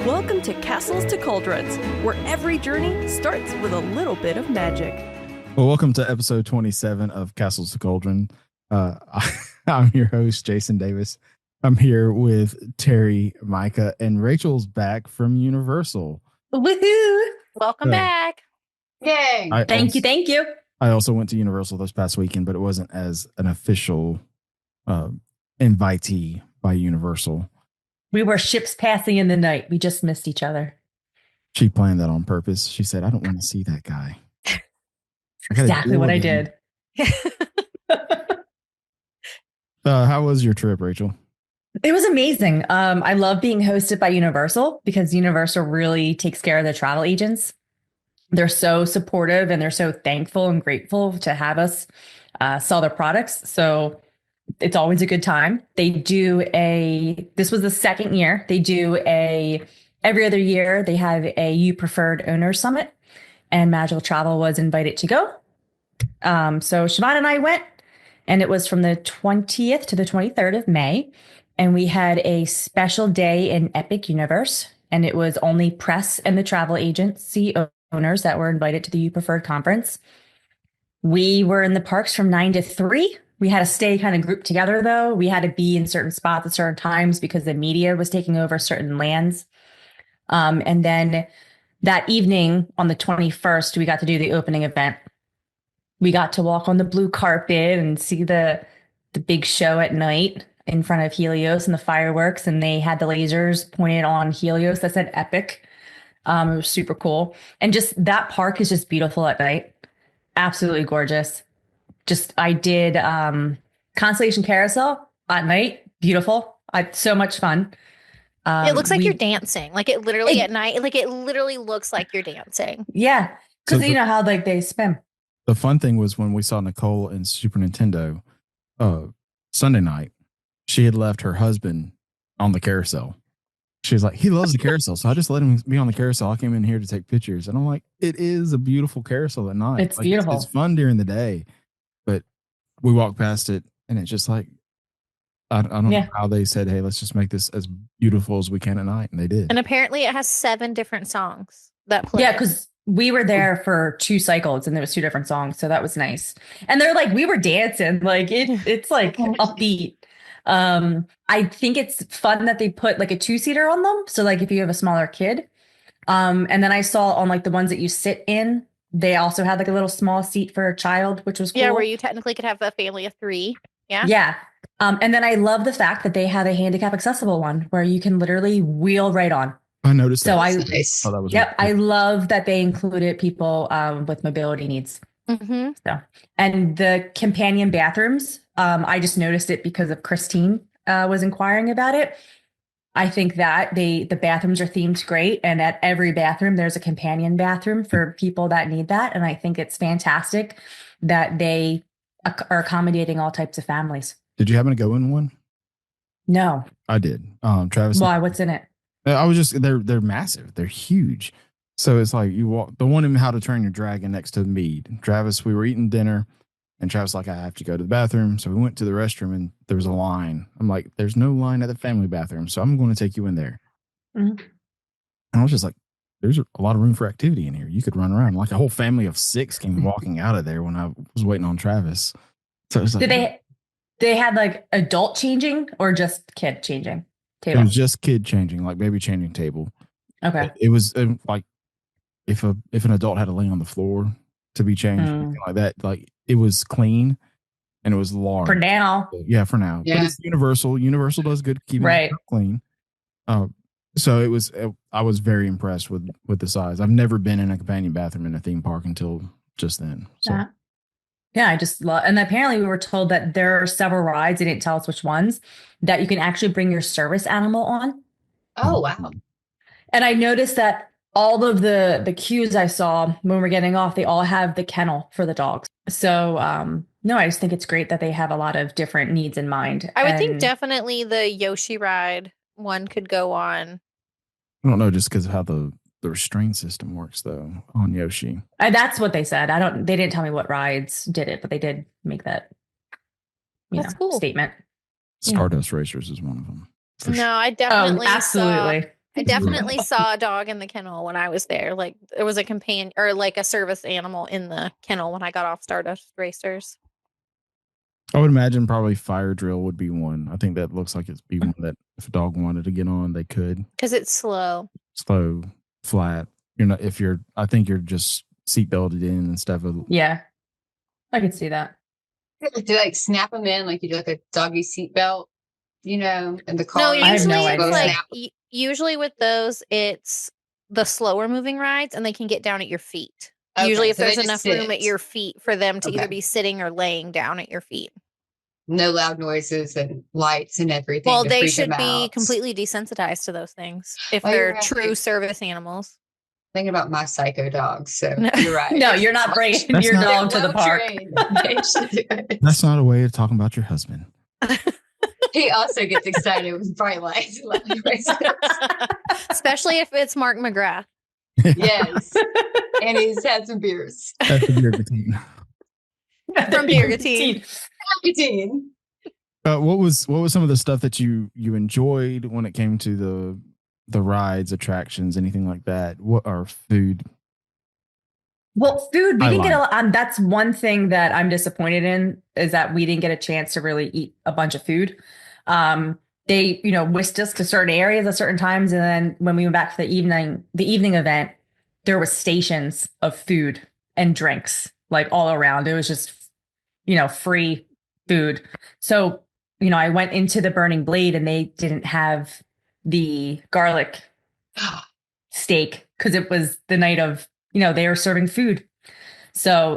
Welcome to Castles to Cauldrons, where every journey starts with a little bit of magic. Well, welcome to episode 27 of Castles to Cauldron. I'm your host, Jason Davis. I'm here with Terry, Micah, and Rachel's back from Universal. Woohoo! Welcome back. Yay! Thank you. I also went to Universal this past weekend, but it wasn't as an official invitee by Universal. We were ships passing in the night. We just missed each other. She planned that on purpose. She said, I don't want to see that guy. Exactly what I did. How was your trip, Rachel? It was amazing. I love being hosted by Universal because Universal really takes care of the travel agents. They're so supportive and they're so thankful and grateful to have us sell their products. So it's always a good time. This was the second year. They do every other year, they have a You Preferred Owner Summit, and Magical Travel was invited to go. So Siobhan and I went, and it was from the 20th to the 23rd of May. And we had a special day in Epic Universe, and it was only press and the travel agency owners that were invited to the You Preferred conference. We were in the parks from 9 to 3. We had to stay kind of grouped together, though. We had to be in certain spots at certain times because the media was taking over certain lands. And then that evening on the 21st, we got to do the opening event. We got to walk on the blue carpet and see the big show at night in front of Helios and the fireworks. And they had the lasers pointed on Helios that said Epic. It was super cool. And just that park is just beautiful at night. Absolutely gorgeous. I did Constellation Carousel at night. Beautiful. So much fun. It looks like you're dancing. Like it literally at night. Like it literally looks like you're dancing. Yeah. Because you know how like they spin. The fun thing was when we saw Nicole in Super Nintendo Sunday night, she had left her husband on the carousel. She was like, he loves the carousel. So I just let him be on the carousel. I came in here to take pictures. And I'm like, it is a beautiful carousel at night. It's beautiful. It's fun during the day. But we walked past it and it's just like, I don't know how they said, hey, let's just make this as beautiful as we can at night. And they did. And apparently it has 7 different songs that play. Yeah, because we were there for 2 cycles and there was 2 different songs. So that was nice. And they're like, we were dancing. Like it's like upbeat. I think it's fun that they put like a 2-seater on them. So like if you have a smaller kid. And then I saw on like the ones that you sit in, they also had like a little small seat for a child, which was cool. Yeah, where you technically could have a family of 3. Yeah. Yeah. And then I love the fact that they have a handicap accessible one where you can literally wheel right on. I noticed so that. That was really cool. I love that they included people with mobility needs. Mm-hmm. So, and the companion bathrooms, I just noticed it because of Christine was inquiring about it. I think that the bathrooms are themed great. And at every bathroom, there's a companion bathroom for people that need that. And I think it's fantastic that they are accommodating all types of families. Did you happen to go in one? No. I did. Travis. Why? What's in it? I was just, they're massive. They're huge. So it's like you walk, the one in How to Train Your Dragon next to Mead. Travis, we were eating dinner. And Travis like, I have to go to the bathroom. So we went to the restroom and there was a line. I'm like, there's no line at the family bathroom. So I'm going to take you in there. Mm-hmm. And I was just like, there's a lot of room for activity in here. You could run around. Like a whole family of 6 came walking out of there when I was waiting on Travis. So it was like, Did they had like adult changing or just kid changing table? It was just kid changing, like baby changing table. Okay. It was like if an adult had to lay on the floor to be changed, something like that, like it was clean and it was large. For now. Yeah, for now. Yeah. But it's Universal. Universal does good keeping it clean. So I was very impressed with the size. I've never been in a companion bathroom in a theme park until just then. So. Yeah, I just love, and apparently we were told that there are several rides, they didn't tell us which ones, that you can actually bring your service animal on. Oh, wow. And I noticed that all of the queues I saw when we're getting off, they all have the kennel for the dogs. So, no, I just think it's great that they have a lot of different needs in mind. I would think definitely the Yoshi ride one could go on. I don't know, just because of how the restraint system works though on Yoshi. That's what they said. They didn't tell me what rides did it, but they did make that cool statement. Stardust Racers is one of them. No, I definitely absolutely. I definitely saw a dog in the kennel when I was there. Like there was a companion or like a service animal in the kennel when I got off Stardust Racers. I would imagine probably fire drill would be one. I think that looks like it'd be one that if a dog wanted to get on, they could. Because it's slow. Slow, flat. You're not if you're. I think you're just seat belted in and stuff. Yeah, I could see that. Do like snap them in like you do like a doggy seatbelt, in the car? No, I have usually no it's idea. like usually with those, it's the slower moving rides, and they can get down at your feet. Okay, Usually, if so they there's just enough room sit. at your feet for them to either Okay. be sitting or laying down at your feet. No loud noises and lights and everything. Well, to they freak should them be out. completely desensitized to those things if Oh, you're they're right. true service animals. Thinking about my psycho dogs, so No. you're right. No, you're not bringing That's your not- dog to the park. They should do it. That's not a way of talking about your husband. He also gets excited with bright lights and loud noises. Especially if it's Mark McGrath. Yes, and he's had some beers. That's the beer routine. From Beer-Gatine. Nicotine. What was some of the stuff that you enjoyed when it came to the rides, attractions, anything like that? What are food? Well, food, we I didn't get a lied. lot. That's one thing that I'm disappointed in is that we didn't get a chance to really eat a bunch of food. They, whisked us to certain areas at certain times. And then when we went back for the evening event, there was stations of food and drinks like all around. It was just, free food. So, I went into the Burning Blade and they didn't have the garlic steak because it was the night of, they were serving food. So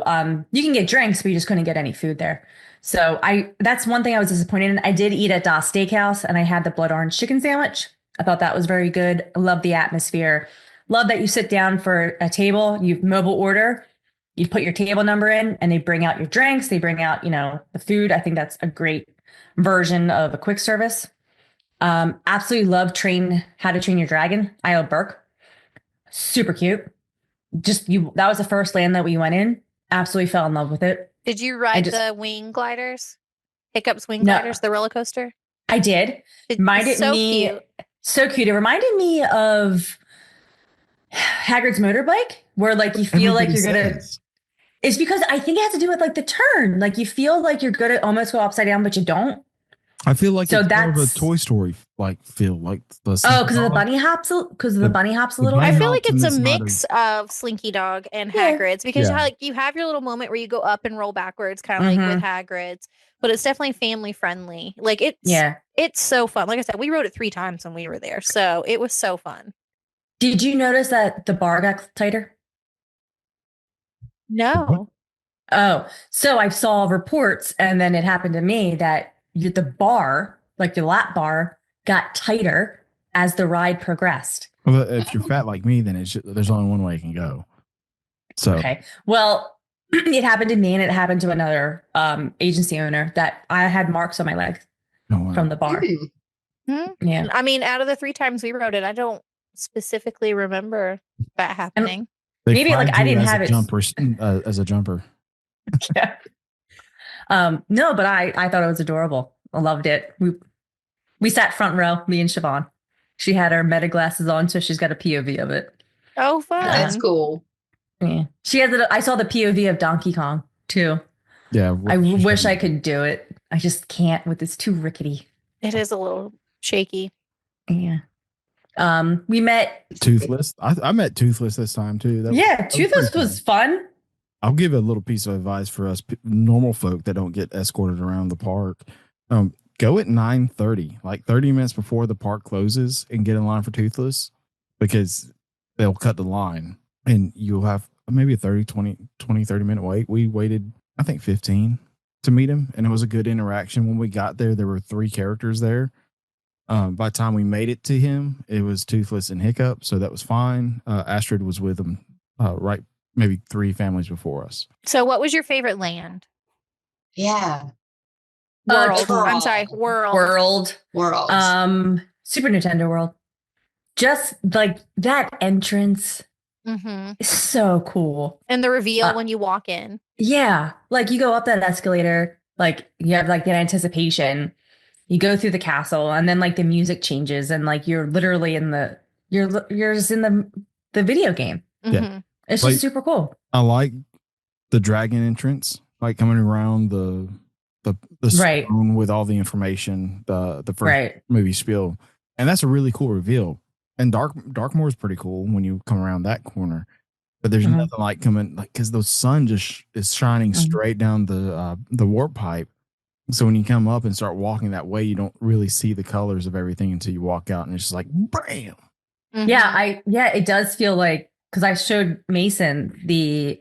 you can get drinks, but you just couldn't get any food there. So that's one thing I was disappointed in. I did eat at Das Steakhouse and I had the blood orange chicken sandwich. I thought that was very good. I love the atmosphere. Love that you sit down for a table, you mobile order, you put your table number in and they bring out your drinks. They bring out, the food. I think that's a great version of a quick service. Absolutely love How to Train Your Dragon. Isle Burke. Super cute. That was the first land that we went in. Absolutely fell in love with it. Did you ride just- the wing gliders? Hiccup's wing No. gliders, the roller coaster? I did. Reminded so me cute. so cute. It reminded me of Hagrid's motorbike, where like you feel like you're gonna. It's because I think it has to do with like the turn. Like you feel like you're gonna almost go upside down, but you don't. I feel like So it's more of a that's- Toy Story like feel like the Oh, because of the bunny hops. Because of the bunny hops a little. bunny I bit. feel like hops and it's a it's not mix of Slinky Dog and Yeah. Hagrid's because Yeah. you have your little moment where you go up and roll backwards, kind of like with Hagrid's, but it's definitely family friendly. Like it's so fun. Like I said, we rode it 3 times when we were there, so it was so fun. Did you notice that the bar got tighter? No, Oh, so I saw reports, and then it happened to me that the bar, like the lap bar, got tighter as the ride progressed. Well, if you're fat like me, then there's only one way it can go. So Okay. Well, it happened to me, and it happened to another agency owner that I had marks on my legs oh, wow. from the bar. Yeah. I mean, out of the 3 times we rode it, I don't specifically remember that happening. They maybe, like, flagged I you didn't as have a it- jumper as a jumper. Yeah. No, but I thought it was adorable. I loved it. We sat front row, me and Siobhan. She had her meta glasses on, so she's got a POV of it. Oh, fun! That's cool. Yeah. She has I saw the POV of Donkey Kong too. Yeah, I wish I could do it. I just can't with it's too rickety. It is a little shaky. Yeah. We met Toothless. I met Toothless this time too. That was Toothless pretty was fun. I'll give a little piece of advice for us normal folk that don't get escorted around the park. Go at 9:30, like 30 minutes before the park closes, and get in line for Toothless because they'll cut the line and you'll have maybe a 30 minute wait. We waited, I think 15 to meet him, and it was a good interaction. When we got there were 3 characters there. By the time we made it to him, it was Toothless and Hiccup, so that was fine. Astrid was with him, right, maybe 3 families before us. So, what was your favorite land? Yeah. World. Tron. I'm sorry, world. World. World. Super Nintendo World. Just like that entrance Mm-hmm. is so cool. And the reveal Uh, when you walk in. Yeah. Like you go up that escalator, like you have like that anticipation. You go through the castle and then like the music changes and like you're literally in the you're just in the video game. Yeah. Mhm. It's Like- just super cool. I like the dragon entrance, like coming around the Right. stone with all the information, the first Right. movie spiel, and that's a really cool reveal. And Darkmoor is pretty cool when you come around that corner, but there's Mhm. nothing like coming like because the sun just is shining Mhm. straight down the warp pipe. So when you come up and start walking that way, you don't really see the colors of everything until you walk out, and it's just like bam. Mhm. Yeah, it does feel like, because I showed Mason the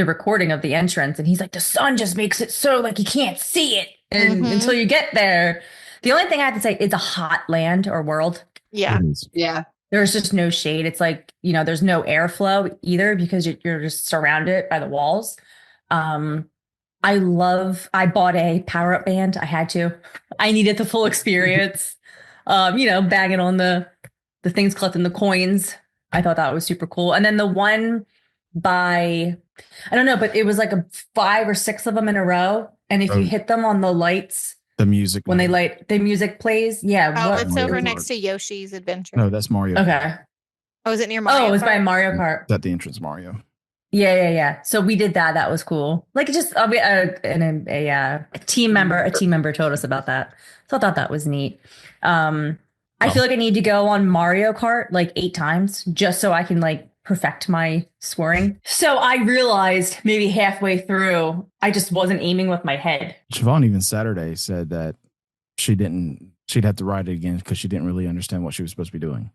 recording of the entrance, and he's like, the sun just makes it so like you can't see it and Mhm. until you get there. The only thing I have to say, it's a hot land or world. Yeah. It is. Yeah. There's just no shade. It's like, there's no airflow either because you're just surrounded by the walls. I bought a power up band. I had to. I needed the full experience. Bagging on the things, collecting the coins. I thought that was super cool. And then the one by, I don't know, but it was like 5 or 6 of them in a row. And if Oh. you hit them on the lights, The music when they light, the music plays. Yeah. Oh, what- it's Mario over Kart. next to Yoshi's Adventure. No, that's Mario. Okay. Oh, is it near Mario? Oh, it was by Kart? Mario Kart. Is that the entrance Mario? Yeah. So we did that. That was cool. Like, just a team member told us about that. So I thought that was neat. I feel like I need to go on Mario Kart like 8 times just so I can like perfect my scoring. So I realized maybe halfway through, I just wasn't aiming with my head. Siobhan even Saturday said that she'd have to write it again because she didn't really understand what she was supposed to be doing.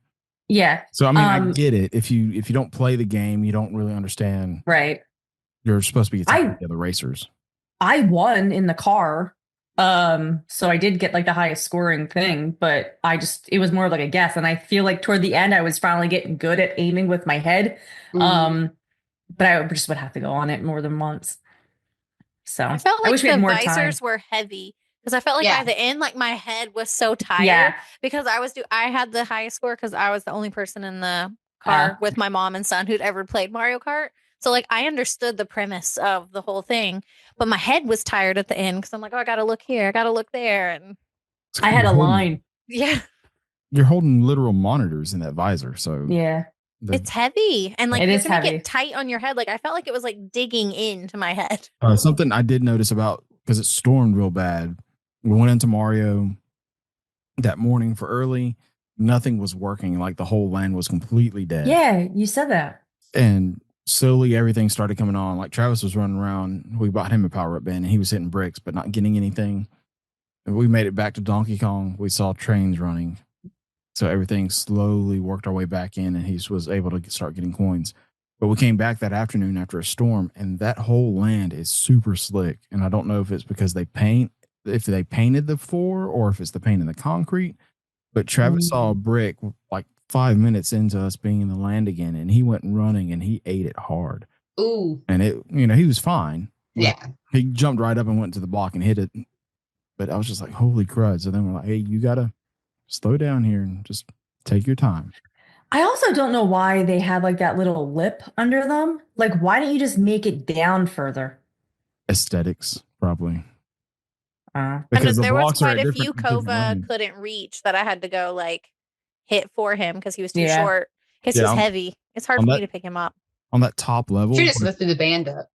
Yeah. So I mean, I get it. If you don't play the game, you don't really understand. Right. You're supposed to be attacking the other racers. I won in the car. So I did get like the highest scoring thing, but it was more of like a guess. And I feel like toward the end, I was finally getting good at aiming with my head. Mhm. But I just would have to go on it more than once. So I felt like wish we the had more time. visors were heavy because I felt like Yeah. by the end, like my head was so tired Yeah. because I had the highest score because I was the only person in the car with my mom and son who'd ever played Mario Kart. So like I understood the premise of the whole thing, but my head was tired at the end because I'm like, oh, I got to look here, I got to look there, and I had a line. yeah, You're holding literal monitors in that visor, so Yeah. it's heavy and like It you're is gonna heavy. get tight on your head. Like I felt like it was like digging into my head. something I did notice about because it stormed real bad. We went into Mario that morning for early. Nothing was working. Like the whole land was completely dead. Yeah. You said that. And slowly everything started coming on. Like Travis was running around. We bought him a power up band and he was hitting bricks, but not getting anything. And we made it back to Donkey Kong. We saw trains running. So everything slowly worked our way back in and he was able to start getting coins. But we came back that afternoon after a storm and that whole land is super slick. And I don't know if it's because they painted the floor or if it's the paint in the concrete. But Travis saw a brick like 5 minutes into us being in the land again, and he went running and he ate it hard. Ooh. And he was fine. Yeah. He jumped right up and went to the block and hit it. But I was just like, holy crud. So then we're like, hey, you got to slow down here and just take your time. I also don't know why they have like that little lip under them. Like, why don't you just make it down further? Aesthetics, probably. And Because the there was blocks are quite at a few different Kova lanes. couldn't reach that I had to go like hit for him because he was too Yeah. short. Because Yeah, he's on- heavy. It's hard on for me that- to pick him up. On that top level, Should just lifted the band up.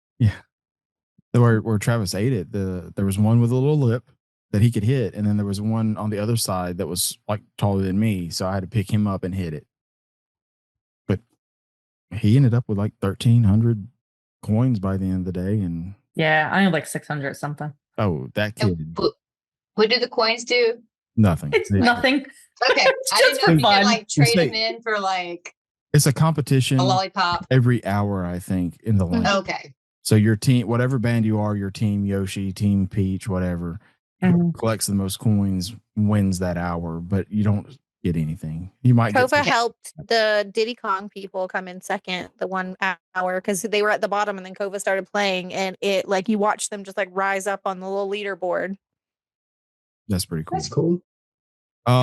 where Travis ate it, there was one with a little lip that he could hit, and then there was one on the other side that was like taller than me, so I had to pick him up and hit it. But he ended up with like 1,300 coins by the end of the day, and Yeah, I have like 600 something. that kid, And what did the coins do? nothing. It's nothing. Okay. I just didn't know if you for could fun. like trade say- them in for like It's a competition a lollipop. every hour, I think, in the land. Okay. So your team, whatever band you are, your team Yoshi, team Peach, whatever, Mhm. collects the most coins wins that hour, but you don't get anything. You might get Kova helped the Diddy Kong people come in second the 1 hour because they were at the bottom and then Kova started playing and it like you watch them just like rise up on the little leaderboard. That's pretty cool. That's cool.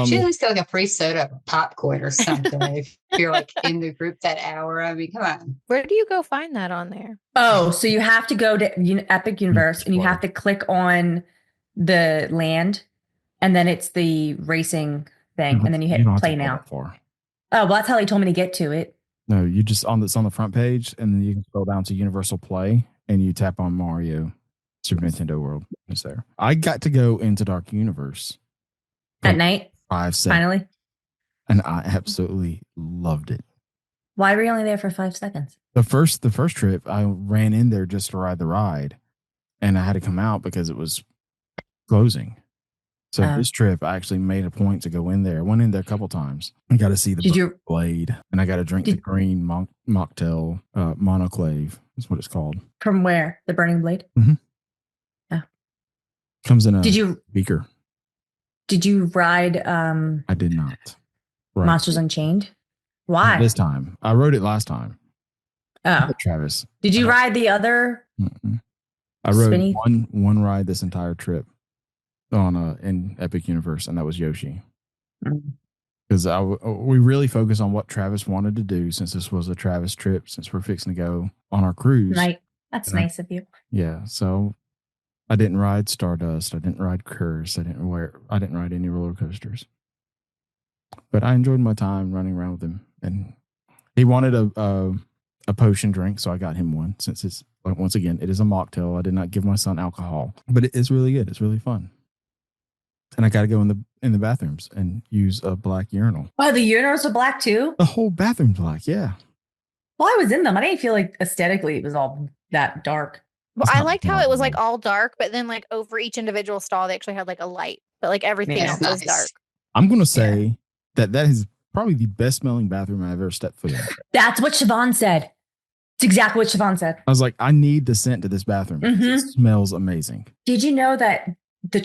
Should at least get like a free soda or popcorn or something if you're like in the group that hour. I mean, come on. Where do you go find that on there? Oh, so you have to go to Epic Universe and you have to click on the land, and then it's the racing thing, and then you don't hit have to play go now. that far. Oh, well, that's how he told me to get to it. No, you just it's on the front page, and then you can scroll down to Universal Play, and you tap on Mario Super Nintendo World. It's there. I got to go into Dark Universe At night, 5 seconds, finally. and I absolutely loved it. Why were you only there for 5 seconds? The first trip, I ran in there just to ride the ride, and I had to come out because it was closing. So this trip, I actually made a point to go in there. I went in there a couple times. I got to see the blade, and I got to drink the green mocktail monoclave is what it's called. From where? The Burning Blade? Mm-hmm. Yeah. Comes in a beaker. Did you ride I did not. Monsters Unchained? Why? This time. I rode it last time. Oh. Travis. Did you ride the other? Mm-mm. I rode one ride this entire trip on in Epic Universe, and that was Yoshi. Because we really focused on what Travis wanted to do, since this was a Travis trip, since we're fixing to go on our cruise. That's nice of you. Yeah, so I didn't ride Stardust. I didn't ride Curse. I didn't ride any roller coasters. But I enjoyed my time running around with him, and he wanted a potion drink, so I got him one. Since it's once again, it is a mocktail. I did not give my son alcohol, but it is really good. It's really fun. And I got to go in the bathrooms and use a black urinal. Oh, the urinals are black too? The whole bathroom's black, yeah. Well, I was in them. I didn't feel like aesthetically it was all that dark. Well, I liked how it was like all dark, but then like over each individual stall, they actually had like a light, but like everything else was dark. I'm going to say that is probably the best smelling bathroom I've ever stepped foot in. That's what Siobhan said. It's exactly what Siobhan said. I was like, I need the scent to this bathroom. Mm-hmm. It smells amazing. Did you know that they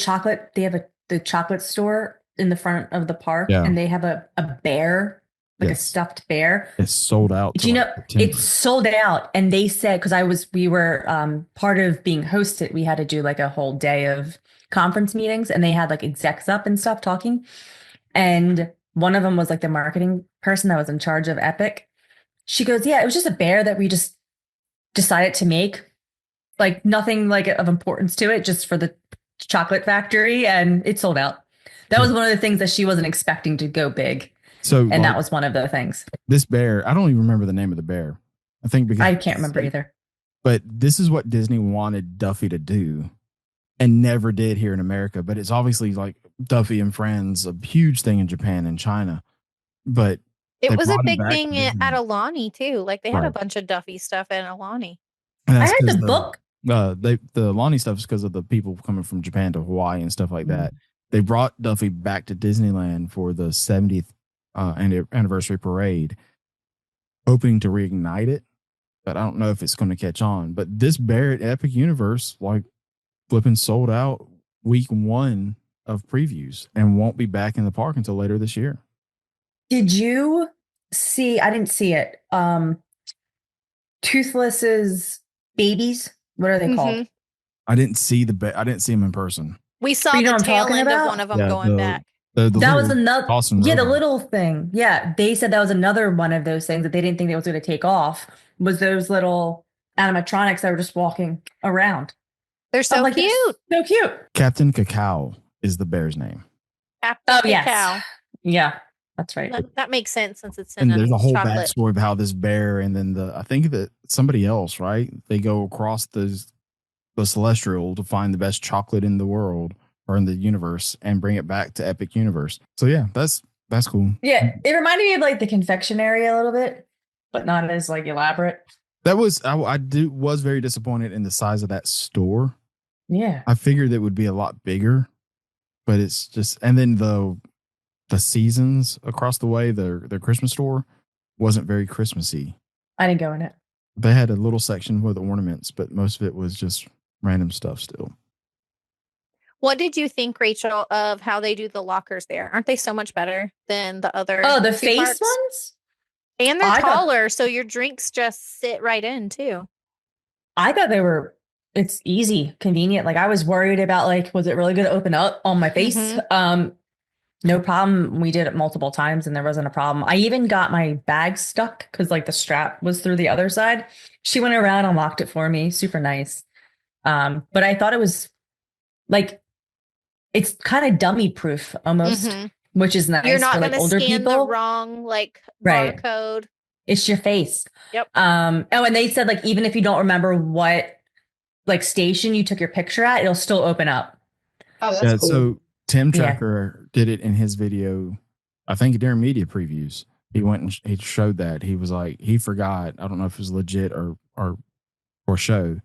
have the chocolate store in the front of the park, and they have a bear, like a stuffed bear. It's sold out. Do you know it's sold out? And they said, because we were part of being hosted, we had to do like a whole day of conference meetings, and they had like execs up and stuff talking. And one of them was like the marketing person that was in charge of Epic. She goes, yeah, it was just a bear that we just decided to make, like nothing like of importance to it, just for the chocolate factory, and it sold out. That was one of the things that she wasn't expecting to go big. And that was one of the things. This bear, I don't even remember the name of the bear. I think because I can't remember either. But this is what Disney wanted Duffy to do and never did here in America. But it's obviously like Duffy and Friends, a huge thing in Japan and China. But it was a big thing at Alani too. Like they had a bunch of Duffy stuff at Alani. I heard the book. The Lonnie stuff is because of the people coming from Japan to Hawaii and stuff like that. They brought Duffy back to Disneyland for the 70th anniversary parade, hoping to reignite it. But I don't know if it's going to catch on. But this bear at Epic Universe, like flipping sold out week 1 of previews and won't be back in the park until later this year. Did you see? I didn't see it. Toothless's babies. What are they called? I didn't see I didn't see him in person. We saw the tail end of one of them going back. That was another. The little thing. Yeah, they said that was another one of those things that they didn't think they was going to take off. Was those little animatronics that were just walking around? They're so cute. So cute. Captain Cacao is the bear's name. Captain Cacao. Yeah, that's right. That makes sense since it's in there's a whole chocolate backstory of how this bear and then I think that somebody else, right? They go across the celestial to find the best chocolate in the world or in the universe and bring it back to Epic Universe. So yeah, that's cool. Yeah, it reminded me of like the confectionery a little bit, but not as like elaborate. That was was very disappointed in the size of that store. Yeah, I figured it would be a lot bigger, but it's just, and then the Seasons across the way, their Christmas store wasn't very Christmassy. I didn't go in it. They had a little section with ornaments, but most of it was just random stuff still. What did you think, Rachel, of how they do the lockers there? Aren't they so much better than the other? Oh, the face parks? Ones? And they're taller, so your drinks just sit right in too. I thought it's easy, convenient. Like I was worried about like, was it really going to open up on my face? Mm-hmm. No problem. We did it multiple times and there wasn't a problem. I even got my bag stuck because like the strap was through the other side. She went around and locked it for me. Super nice. But I thought it was like, it's kind of dummy proof almost. Mm-hmm. which is nice. You're not for, going like, to older scan the people. wrong like Right. barcode. It's your face. Yep. Oh, and they said like even if you don't remember what like station you took your picture at, it'll still open up. Oh, that's Yeah, cool. so Tim Yeah. Tracker did it in his video, I think during media previews. He went and he showed that. He was like, he forgot. I don't know if it was legit or show,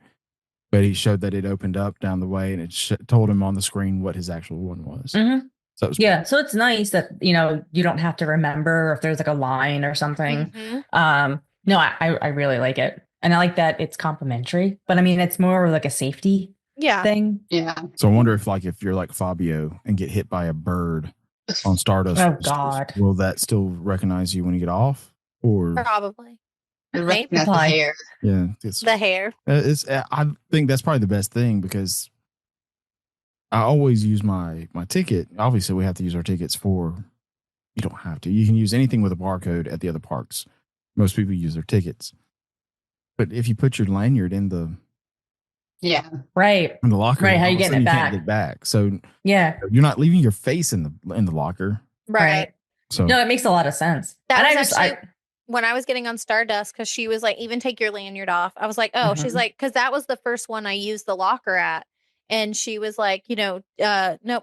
but he showed that it opened up down the way and it told him on the screen what his actual one was. Mhm. So it was Yeah, so it's nice that you don't have to remember if there's like a line or something. Mhm. No, I really like it, and I like that it's complimentary. But I mean, it's more like a safety Yeah. thing. Yeah. So I wonder if you're like Fabio and get hit by a bird on Stardust, Oh, God. will that still recognize you when you get off? Or Probably. Recognize the Apply. hair. yeah, The hair. I think that's probably the best thing because I always use my ticket. Obviously, we have to use our tickets for. You don't have to. You can use anything with a barcode at the other parks. Most people use their tickets, but if you put your lanyard in the Yeah. Right. locker, Right, how all you of a getting sudden it you back? can't get back. So Yeah. you're not leaving your face in the locker. Right. So No, it makes a lot of sense. That And was actually when I was getting on Stardust, because she was like, even take your lanyard off. I was like, oh, she's Mhm. like, because that was the first one I used the locker at. And she was like, no,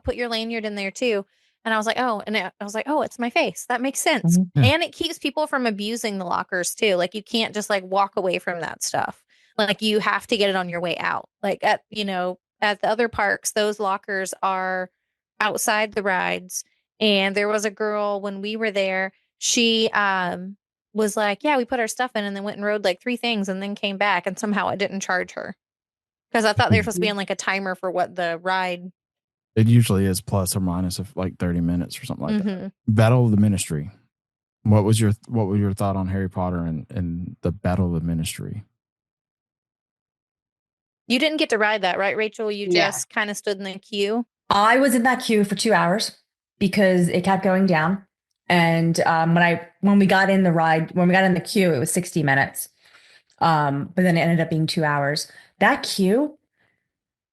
put your lanyard in there too. And I was like, oh, and I was like, oh, it's my face. That makes sense. Mhm. Yeah. And it keeps people from abusing the lockers too. Like you can't just like walk away from that stuff. Like you have to get it on your way out. Like at the other parks, those lockers are outside the rides. And there was a girl when we were there, she was like, yeah, we put our stuff in and then went and rode like 3 things and then came back and somehow it didn't charge her. Because I thought they were supposed to be on like a timer for what the ride. it usually is plus or minus of like 30 minutes or something like that. Mhm. Battle of the Ministry. What was your thought on Harry Potter and the Battle of the Ministry? You didn't get to ride that, right, Rachel? You Yeah. just kind of stood in the queue. I was in that queue for 2 hours because it kept going down. And when we got in the queue, it was 60 minutes. But then it ended up being 2 hours. That queue,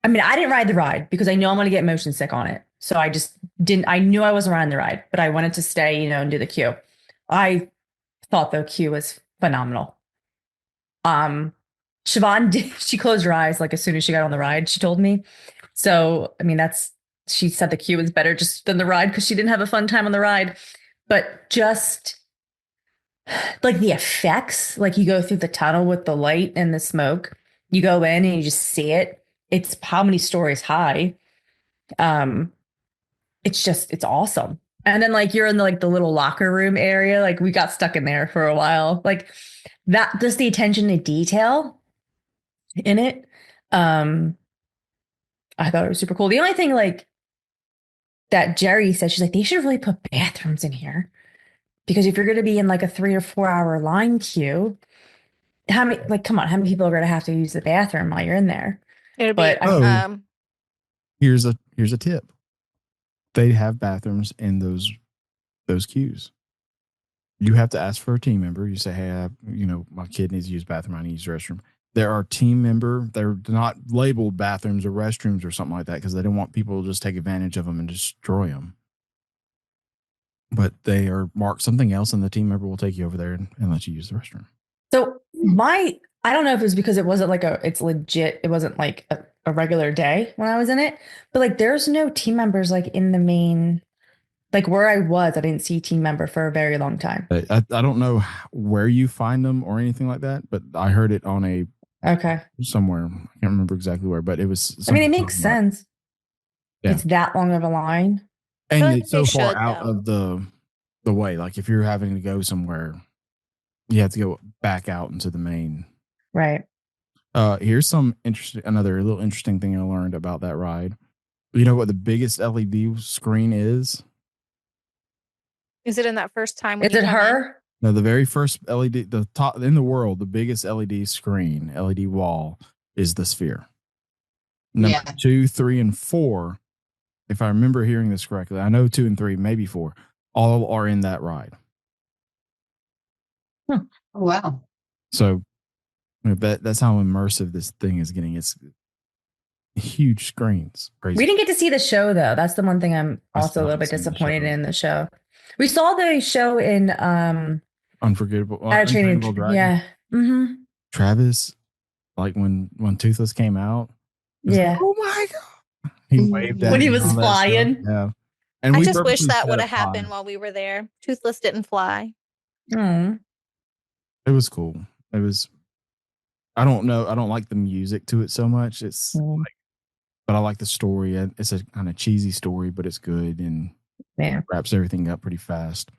I mean, I didn't ride the ride because I know I'm going to get motion sick on it. So I just didn't, I knew I wasn't riding the ride, but I wanted to stay, and do the queue. I thought the queue was phenomenal. Siobhan she closed her eyes like as soon as she got on the ride, she told me. So, I mean, she said the queue was better just than the ride because she didn't have a fun time on the ride. But just like the effects, like you go through the tunnel with the light and the smoke, you go in and you just see it. It's how many stories high. It's awesome. And then like you're in the little locker room area, like we got stuck in there for a while. Like that, just the attention to detail in it. I thought it was super cool. The only thing like that Jerry said, she's like, they should really put bathrooms in here because if you're going to be in like a 3 or 4 hour line queue, come on, how many people are going to have to use the bathroom while you're in there? It'd But be Here's a tip. They have bathrooms in those queues. You have to ask for a team member. You say, hey, my kid needs to use the bathroom. I need to use the restroom. There are they're not labeled bathrooms or restrooms or something like that because they don't want people to just take advantage of them and destroy them. But they are marked something else, and the team member will take you over there and let you use the restroom. so I don't know if it was because it wasn't it's legit. It wasn't like a regular day when I was in it, but like there's no team members like in the main, like where I was, I didn't see team member for a very long time. I don't know where you find them or anything like that, but I heard it on Okay. somewhere. I can't remember exactly where, but it was. I mean, it makes sense. Yeah. It's that long of a line. And But it's so they far should, out though. of the way. Like if you're having to go somewhere, you have to go back out into the main. Right. Here's another little interesting thing I learned about that ride. You know what the biggest LED screen is? Is it in that first time? When Is you it come in? No, the very first LED, the top in the world, the biggest LED screen, LED wall is the Sphere. Number 2, 3, and 4, if I remember hearing this correctly, I know 2 and 3, maybe 4, all are in that ride. Oh, wow. So that's how immersive this thing is getting. huge screens. Crazy. We didn't get to see the show though. That's the one thing I'm I also still a little haven't bit seen the disappointed show. in the show. We saw the show in Unforgettable. Untrainable Dragon. Yeah. Mm-hmm. Travis, like when Toothless came out, he was like, Yeah. oh my god! He waved at When he me was and all that stuff. flying. Yeah, and I we just wish purposely that set would up have happened high. while we were there. Toothless didn't fly. Mm. It was cool. It was. I don't know. I don't like the music to it so much. It's like, but I like the story. It's a kind of cheesy story, but it's good and wraps everything up pretty fast.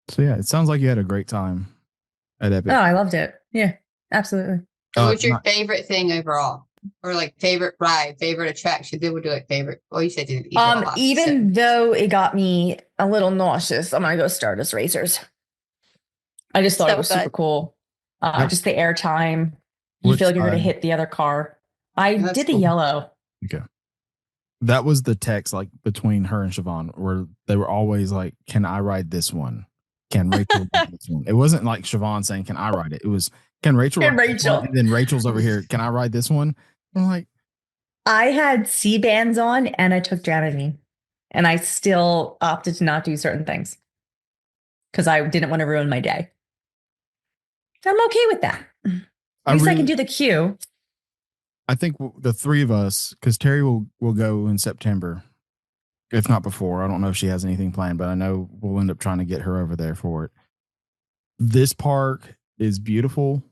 So yeah, it sounds like you had a great time at Epic. Oh, I loved it. Yeah, absolutely. What was your favorite thing overall? Or like favorite ride, favorite attraction? They would do it favorite. Well, you said you didn't eat a lot, even though it got me a little nauseous, I'm gonna go Stardust Racers. I just thought it was super cool. Just the air time. You feel like you're gonna hit the other car. I did the yellow. Okay. That was the text like between her and Siobhan where they were always like, can I ride this one? Can Rachel ride this one? It wasn't like Siobhan saying, can I ride it? It was, can Rachel ride this one? And then Rachel's over here, can I ride this one? I'm like, I had C-bands on and I took Dramamine and I still opted to not do certain things because I didn't want to ruin my day. I'm okay with that. At least I can do the queue. I think the three of us, because Terry will go in September, if not before. I don't know if she has anything planned, but I know we'll end up trying to get her over there for it. This park is beautiful.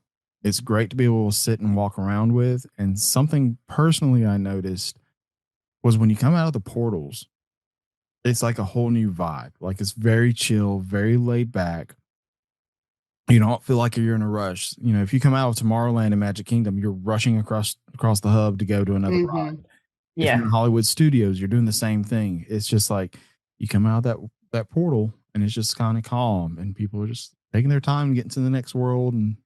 It's great to be able to sit and walk around with. And something personally I noticed was when you come out of the portals, it's like a whole new vibe. Like it's very chill, very laid back. You don't feel like you're in a rush. You know, if you come out of Tomorrowland and Magic Kingdom, you're rushing across the hub to go to another ride. Yeah. If you're in Hollywood Studios, you're doing the same thing. It's just like you come out of that portal and it's just kind of calm and people are just taking their time getting to the next world and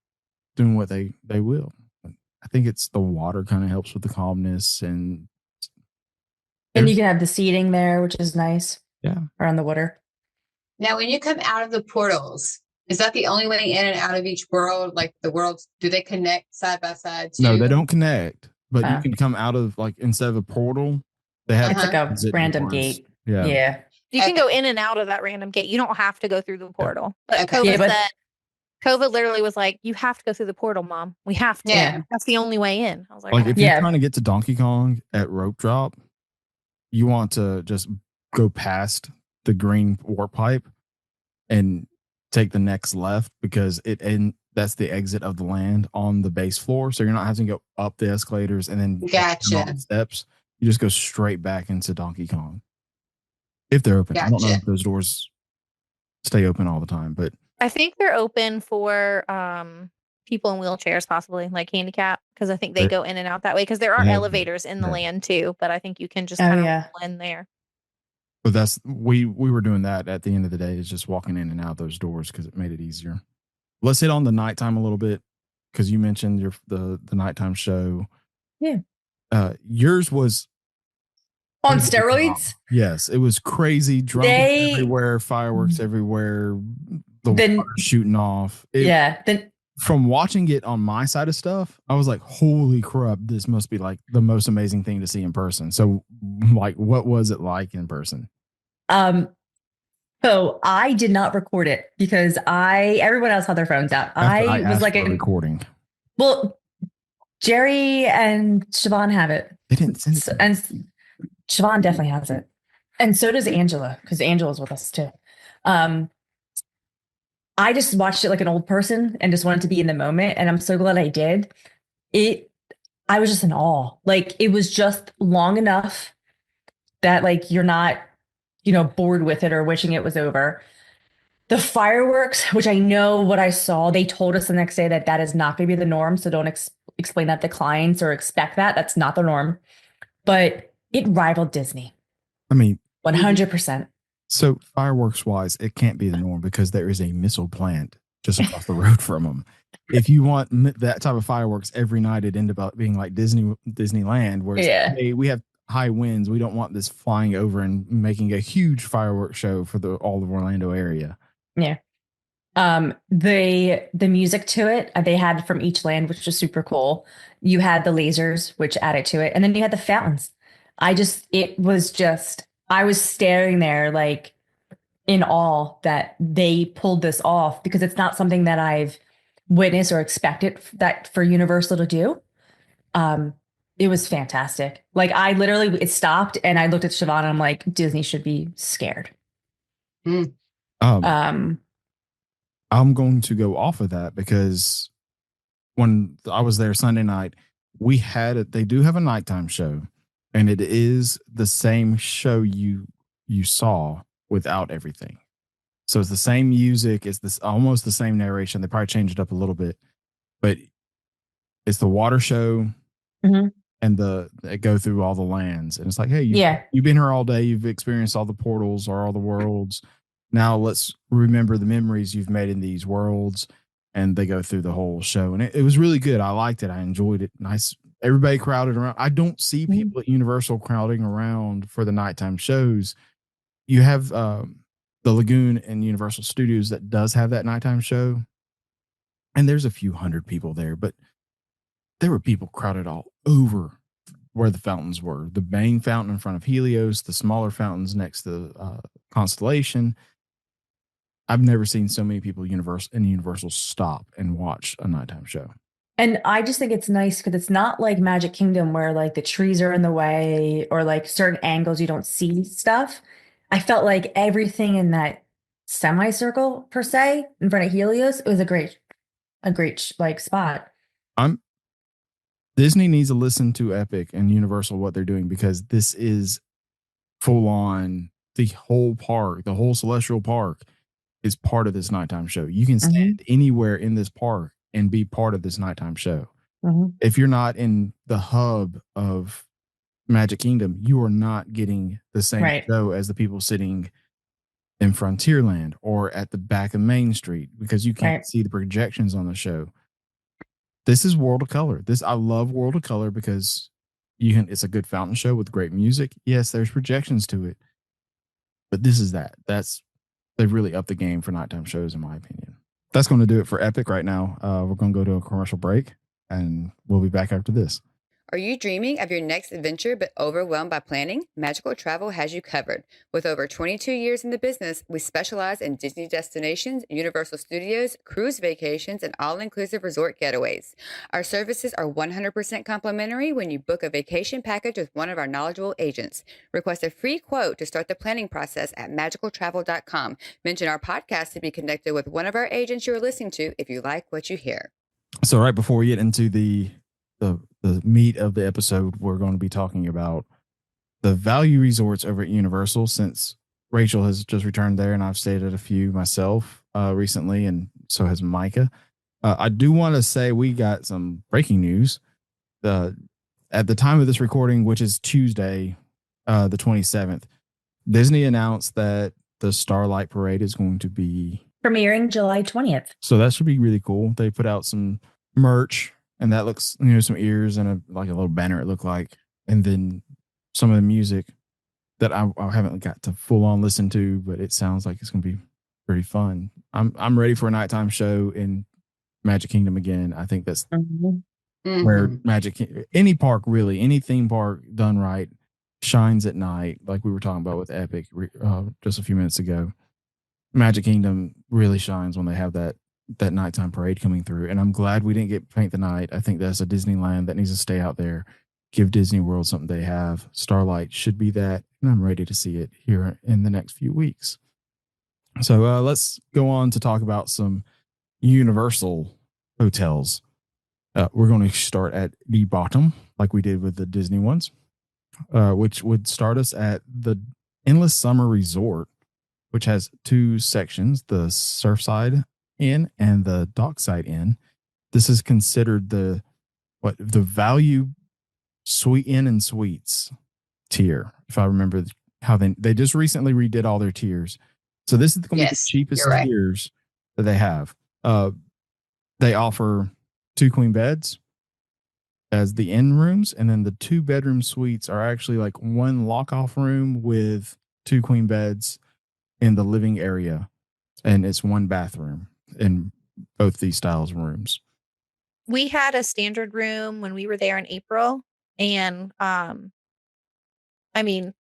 doing what they will. I think it's the water kind of helps with the calmness and you can have the seating there, which is nice. Yeah. Around the water. Now, when you come out of the portals, is that the only way in and out of each world? Like the worlds, do they connect side by side? No, they don't connect. But you can come out of like instead of a portal, they have it's like a random gate. Yeah. You can go in and out of that random gate. You don't have to go through the portal. But COVID literally was like, you have to go through the portal, Mom. We have to. Yeah. That's the only way in. I was like, if you're trying to get to Donkey Kong at Rope Drop, you want to just go past the green warp pipe and take the next left because that's the exit of the land on the base floor. So you're not having to go up the escalators and then gotcha steps. You just go straight back into Donkey Kong. If they're open. I don't know if those doors stay open all the time, but I think they're open for people in wheelchairs, possibly like handicap, because I think they go in and out that way because there are elevators in the land too, but I think you can just kind of roll in there. But that's we were doing that at the end of the day, is just walking in and out those doors because it made it easier. Let's hit on the nighttime a little bit because you mentioned the nighttime show. Yeah. Yours was on steroids. Yes, it was crazy. Drums everywhere, fireworks everywhere, the water shooting off. From watching it on my side of stuff, I was like, holy crap, this must be like the most amazing thing to see in person. So like, what was it like in person? So I did not record it because everyone else had their phones out. I was like a recording. Well, Jerry and Siobhan have it. They didn't send it. And Siobhan definitely has it. And so does Angela, because Angela's with us too. I just watched it like an old person and just wanted to be in the moment. And I'm so glad I did. I was just in awe. Like it was just long enough that like you're not, bored with it or wishing it was over. The fireworks, which I know what I saw, they told us the next day that is not going to be the norm. So don't explain that to clients or expect that. That's not the norm. But it rivaled Disney. I mean, 100%. So fireworks wise, it can't be the norm because there is a missile plant just across the road from them. If you want that type of fireworks every night, it ended up being like Disneyland, where hey, we have high winds. We don't want this flying over and making a huge fireworks show for all of Orlando area. Yeah. The music to it, they had from each land, which was super cool. You had the lasers, which added to it, and then you had the fountains. I was staring there like in awe that they pulled this off because it's not something that I've witnessed or expected that for Universal to do. Um, it was fantastic. Like I literally, it stopped and I looked at Siobhan and I'm like, Disney should be scared. Mm. Um, I'm going to go off of that because when I was there Sunday night, they do have a nighttime show, and it is the same show you saw without everything. So it's the same music, it's this almost the same narration. They probably changed it up a little bit, but it's the water show and they go through all the lands. And it's like, hey, you've been here all day, you've experienced all the portals or all the worlds. Now let's remember the memories you've made in these worlds. And they go through the whole show. And it was really good. I liked it. I enjoyed it. Nice. Everybody crowded around. I don't see people at Universal crowding around for the nighttime shows. You have the Lagoon and Universal Studios that does have that nighttime show. And there's a few hundred people there, but there were people crowded all over where the fountains were. The main fountain in front of Helios, the smaller fountains next to Constellation. I've never seen so many people Universal stop and watch a nighttime show. And I just think it's nice because it's not like Magic Kingdom where like the trees are in the way or like certain angles you don't see stuff. I felt like everything in that semicircle per se in front of Helios, it was a great like spot. Disney needs to listen to Epic and Universal what they're doing because this is full on the whole park, the whole Celestial Park is part of this nighttime show. You can stand anywhere in this park and be part of this nighttime show. If you're not in the hub of Magic Kingdom, you are not getting the same show as the people sitting in Frontierland or at the back of Main Street because you can't see the projections on the show. This is World of Color. I love World of Color because it's a good fountain show with great music. Yes, there's projections to it, but this is they've really upped the game for nighttime shows, in my opinion. That's going to do it for Epic right now. We're going to go to a commercial break, and we'll be back after this. Are you dreaming of your next adventure but overwhelmed by planning? Magical Travel has you covered. With over 22 years in the business, we specialize in Disney destinations, Universal Studios, cruise vacations, and all-inclusive resort getaways. Our services are 100% complimentary when you book a vacation package with one of our knowledgeable agents. Request a free quote to start the planning process at magicaltravel.com. Mention our podcast to be connected with one of our agents you are listening to if you like what you hear. So right before we get into the meat of the episode, we're going to be talking about the value resorts over at Universal, since Rachel has just returned there and I've stayed at a few myself recently, and so has Micah. I do want to say we got some breaking news. At the time of this recording, which is Tuesday, the 27th, Disney announced that the Starlight Parade is going to be premiering July 20th. So that should be really cool. They put out some merch, and that looks, some ears and a little banner it looked like. And then some of the music that I haven't got to full on listen to, but it sounds like it's going to be pretty fun. I'm ready for a nighttime show in Magic Kingdom again. I think that's where any park really, any theme park done right shines at night. Like we were talking about with Epic just a few minutes ago. Magic Kingdom really shines when they have that nighttime parade coming through. And I'm glad we didn't get Paint the Night. I think that's a Disneyland that needs to stay out there. Give Disney World something they have. Starlight should be that. And I'm ready to see it here in the next few weeks. So let's go on to talk about some Universal hotels. We're going to start at the bottom, like we did with the Disney ones, which would start us at the Endless Summer Resort, which has two sections, the Surfside Inn and the Dockside Inn. This is considered the value Suite Inn and Suites tier, if I remember how they just recently redid all their tiers. So this is going to be the cheapest tiers that they have. They offer 2 queen beds as the inn rooms, and then the 2-bedroom suites are actually like one lock-off room with 2 queen beds in the living area, and it's 1 bathroom. in both these styles of rooms. We had a standard room when we were there in April, and I mean,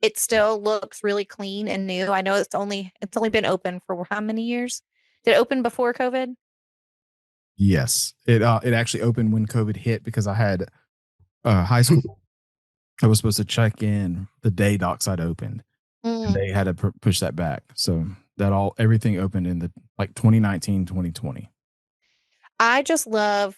it still looks really clean and new. I know it's only been open for how many years? Did it open before COVID? Yes, it actually opened when COVID hit because I had high school. I was supposed to check in the day Dockside opened, and they had to push that back. So everything opened in the 2019, 2020. I just love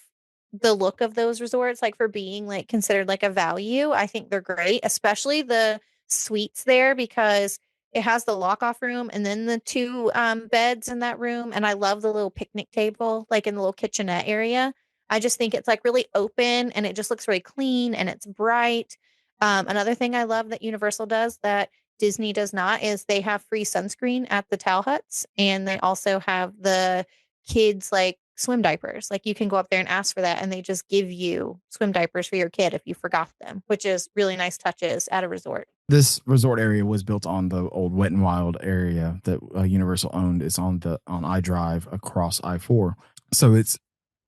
the look of those resorts, like for being like considered like a value. I think they're great, especially the suites there, because it has the lock off room and then the two beds in that room. And I love the little picnic table, like in the little kitchenette area. I just think it's like really open and it just looks really clean and it's bright. Another thing I love that Universal does that Disney does not is they have free sunscreen at the towel huts, and they also have the kids like swim diapers. Like you can go up there and ask for that, and they just give you swim diapers for your kid if you forgot them, which is really nice touches at a resort. This resort area was built on the old Wet and Wild area that Universal owned. It's on I-Drive across I-4, so it's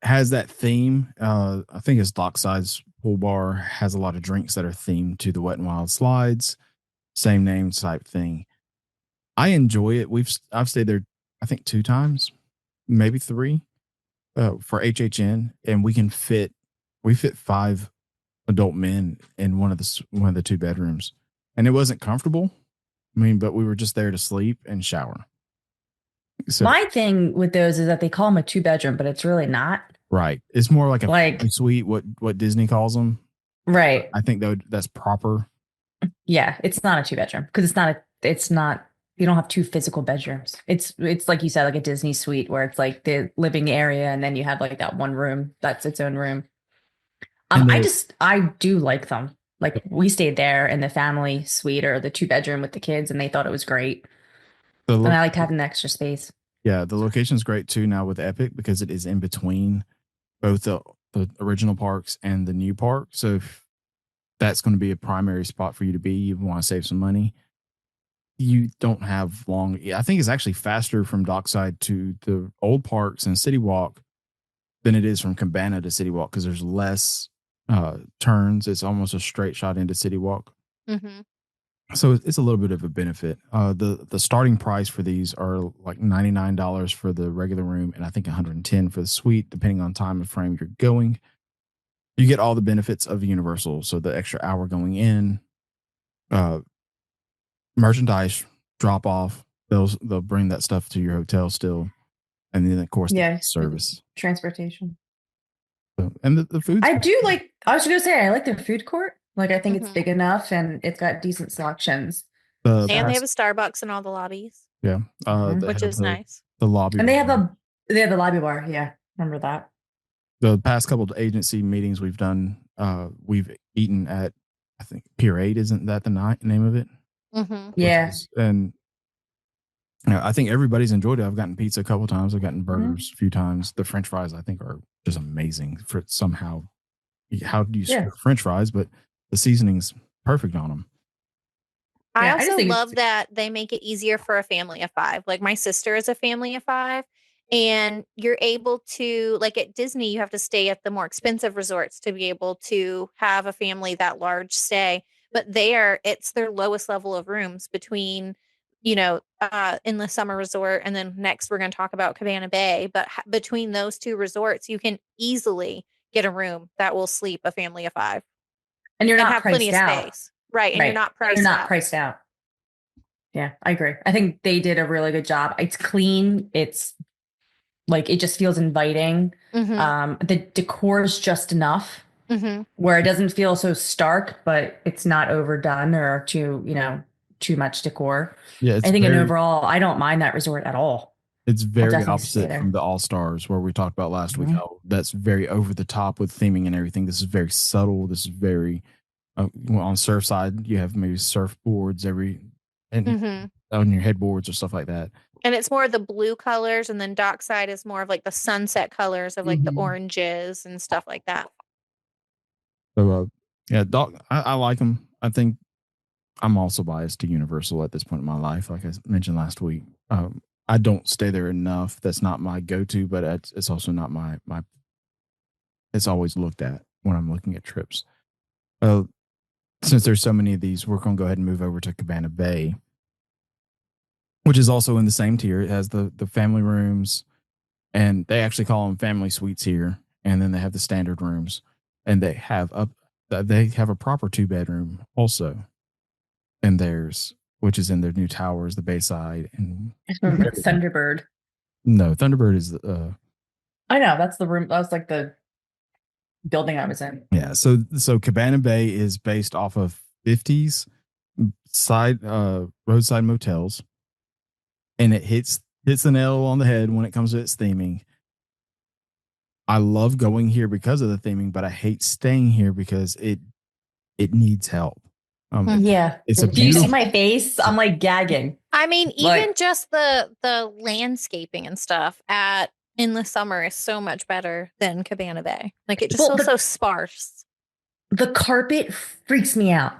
has that theme. I think it's Dockside's pool bar has a lot of drinks that are themed to the Wet and Wild slides, same name type thing. I enjoy it. I've stayed there, I think 2 times, maybe 3, for HHN, and we fit 5 adult men in one of the 2 bedrooms, and it wasn't comfortable. I mean, but we were just there to sleep and shower. So my thing with those is that they call them a 2-bedroom, but it's really not. Right. It's more like a suite, what Disney calls them. Right. I think that's proper. Yeah, it's not a 2-bedroom because it's not. You don't have 2 physical bedrooms. It's like you said, like a Disney suite where it's like the living area and then you have like that one room that's its own room. I do like them. Like we stayed there in the family suite or the 2-bedroom with the kids, and they thought it was great. And I liked having the extra space. Yeah, the location's great too now with Epic because it is in between both the original parks and the new park. So if that's going to be a primary spot for you to be, you want to save some money, you don't have long. I think it's actually faster from Dockside to the old parks and City Walk than it is from Cabana to City Walk because there's less turns. It's almost a straight shot into City Walk. Mm-hmm. So it's a little bit of a benefit. The starting price for these are like $99 for the regular room, and I think $110 for the suite, depending on time of frame you're going. You get all the benefits of Universal, so the extra hour going in, merchandise drop off. They'll bring that stuff to your hotel still, and then of course the service, transportation, and the food. I do like. I was going to say I like the food court. Like, I think it's big enough and it's got decent selections. And they have a Starbucks in all the lobbies. Yeah. Which is nice. The lobby. And they have the lobby bar. Yeah. Remember that. The past couple of agency meetings we've done, we've eaten at, I think, Pier 8, isn't that the name of it? Mm-hmm. Yeah. And I think everybody's enjoyed it. I've gotten pizza a couple of times. I've gotten burgers a few times. The French fries, I think, are just amazing for somehow. How do you serve French fries? But the seasoning's perfect on them. I also love that they make it easier for a family of 5. Like my sister is a family of 5, and you're able to, like at Disney, you have to stay at the more expensive resorts to be able to have a family that large stay. But it's their lowest level of rooms between, in the summer resort. And then next we're going to talk about Cabana Bay. But between those 2 resorts, you can easily get a room that will sleep a family of 5. And you're not have priced plenty of out. space. Right. And you're not priced out. Yeah, I agree. I think they did a really good job. It's clean. It's like, it just feels inviting. Mm-hmm. The decor is just enough where it doesn't feel so stark, but it's not overdone or too much decor. Yeah. I think overall, I don't mind that resort at all. It's very opposite from the All-Stars where we talked about last week. How that's very over the top with theming and everything. This is very subtle. This is very on Surfside. You have maybe surfboards on your headboards or stuff like that. And it's more of the blue colors, and then Dockside is more of like the sunset colors of like the oranges and stuff like that. So I like them. I think I'm also biased to Universal at this point in my life. Like I mentioned last week, I don't stay there enough. That's not my go-to, but it's also not my it's always looked at when I'm looking at trips. Uh, since there's so many of these, we're going to go ahead and move over to Cabana Bay, which is also in the same tier. It has the family rooms, and they actually call them family suites here. And then they have the standard rooms, and they have a proper 2-bedroom also in theirs, which is in their new towers, the Bayside. And I remember Thunderbird. no, Thunderbird is I know that's the room. That was like the building I was in. yeah. So Cabana Bay is based off of 50s roadside motels, and it hits the nail on the head when it comes to its theming. I love going here because of the theming, but I hate staying here because it needs help. Yeah. It's a Do you see beautiful. my face? I'm like gagging. I mean, even Like- just the landscaping and stuff in the summer is so much better than Cabana Bay. Like, it just Well, feels so sparse. The carpet freaks me out.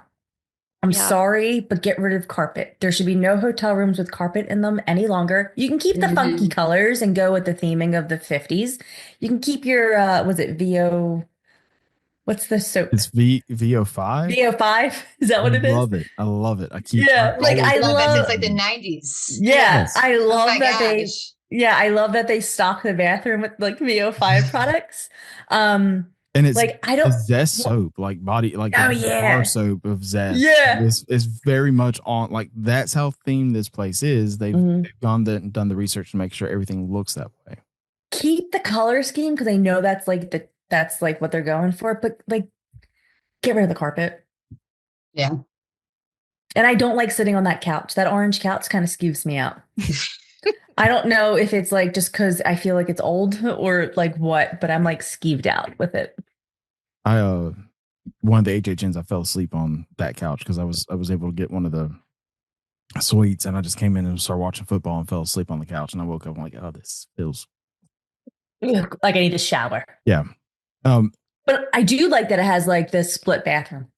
I'm Yeah. sorry, but get rid of carpet. There should be no hotel rooms with carpet in them any longer. You can keep the funky colors and go with the theming of the 50s. You can keep your was it VO? What's the soap? It's VO5. VO5? Is that what it is? I love it. I keep. Yeah, like I love it love. since like the 90s. Yeah, Yes. I Oh love my that they. gosh. Yeah, I love that they stock the bathroom with like VO5 products. And it's Like I don't. it's Zest soap, like body, like Oh, the yeah. bar soap of Zest. Yeah. It's very much on. Like that's how themed this place is. They've Mhm. gone and done the research to make sure everything looks that way. Keep the color scheme because I know that's like what they're going for, but like get rid of the carpet. Yeah. And I don't like sitting on that couch. That orange couch kind of skews me out. I don't know if it's like just because I feel like it's old or like what, but I'm like skeeved out with it. I one of the HHNs, I fell asleep on that couch because I was able to get one of the suites, and I just came in and started watching football and fell asleep on the couch, and I woke up I'm like, oh, this feels. Ugh, like I need to shower. Yeah. But I do like that it has like this split bathroom.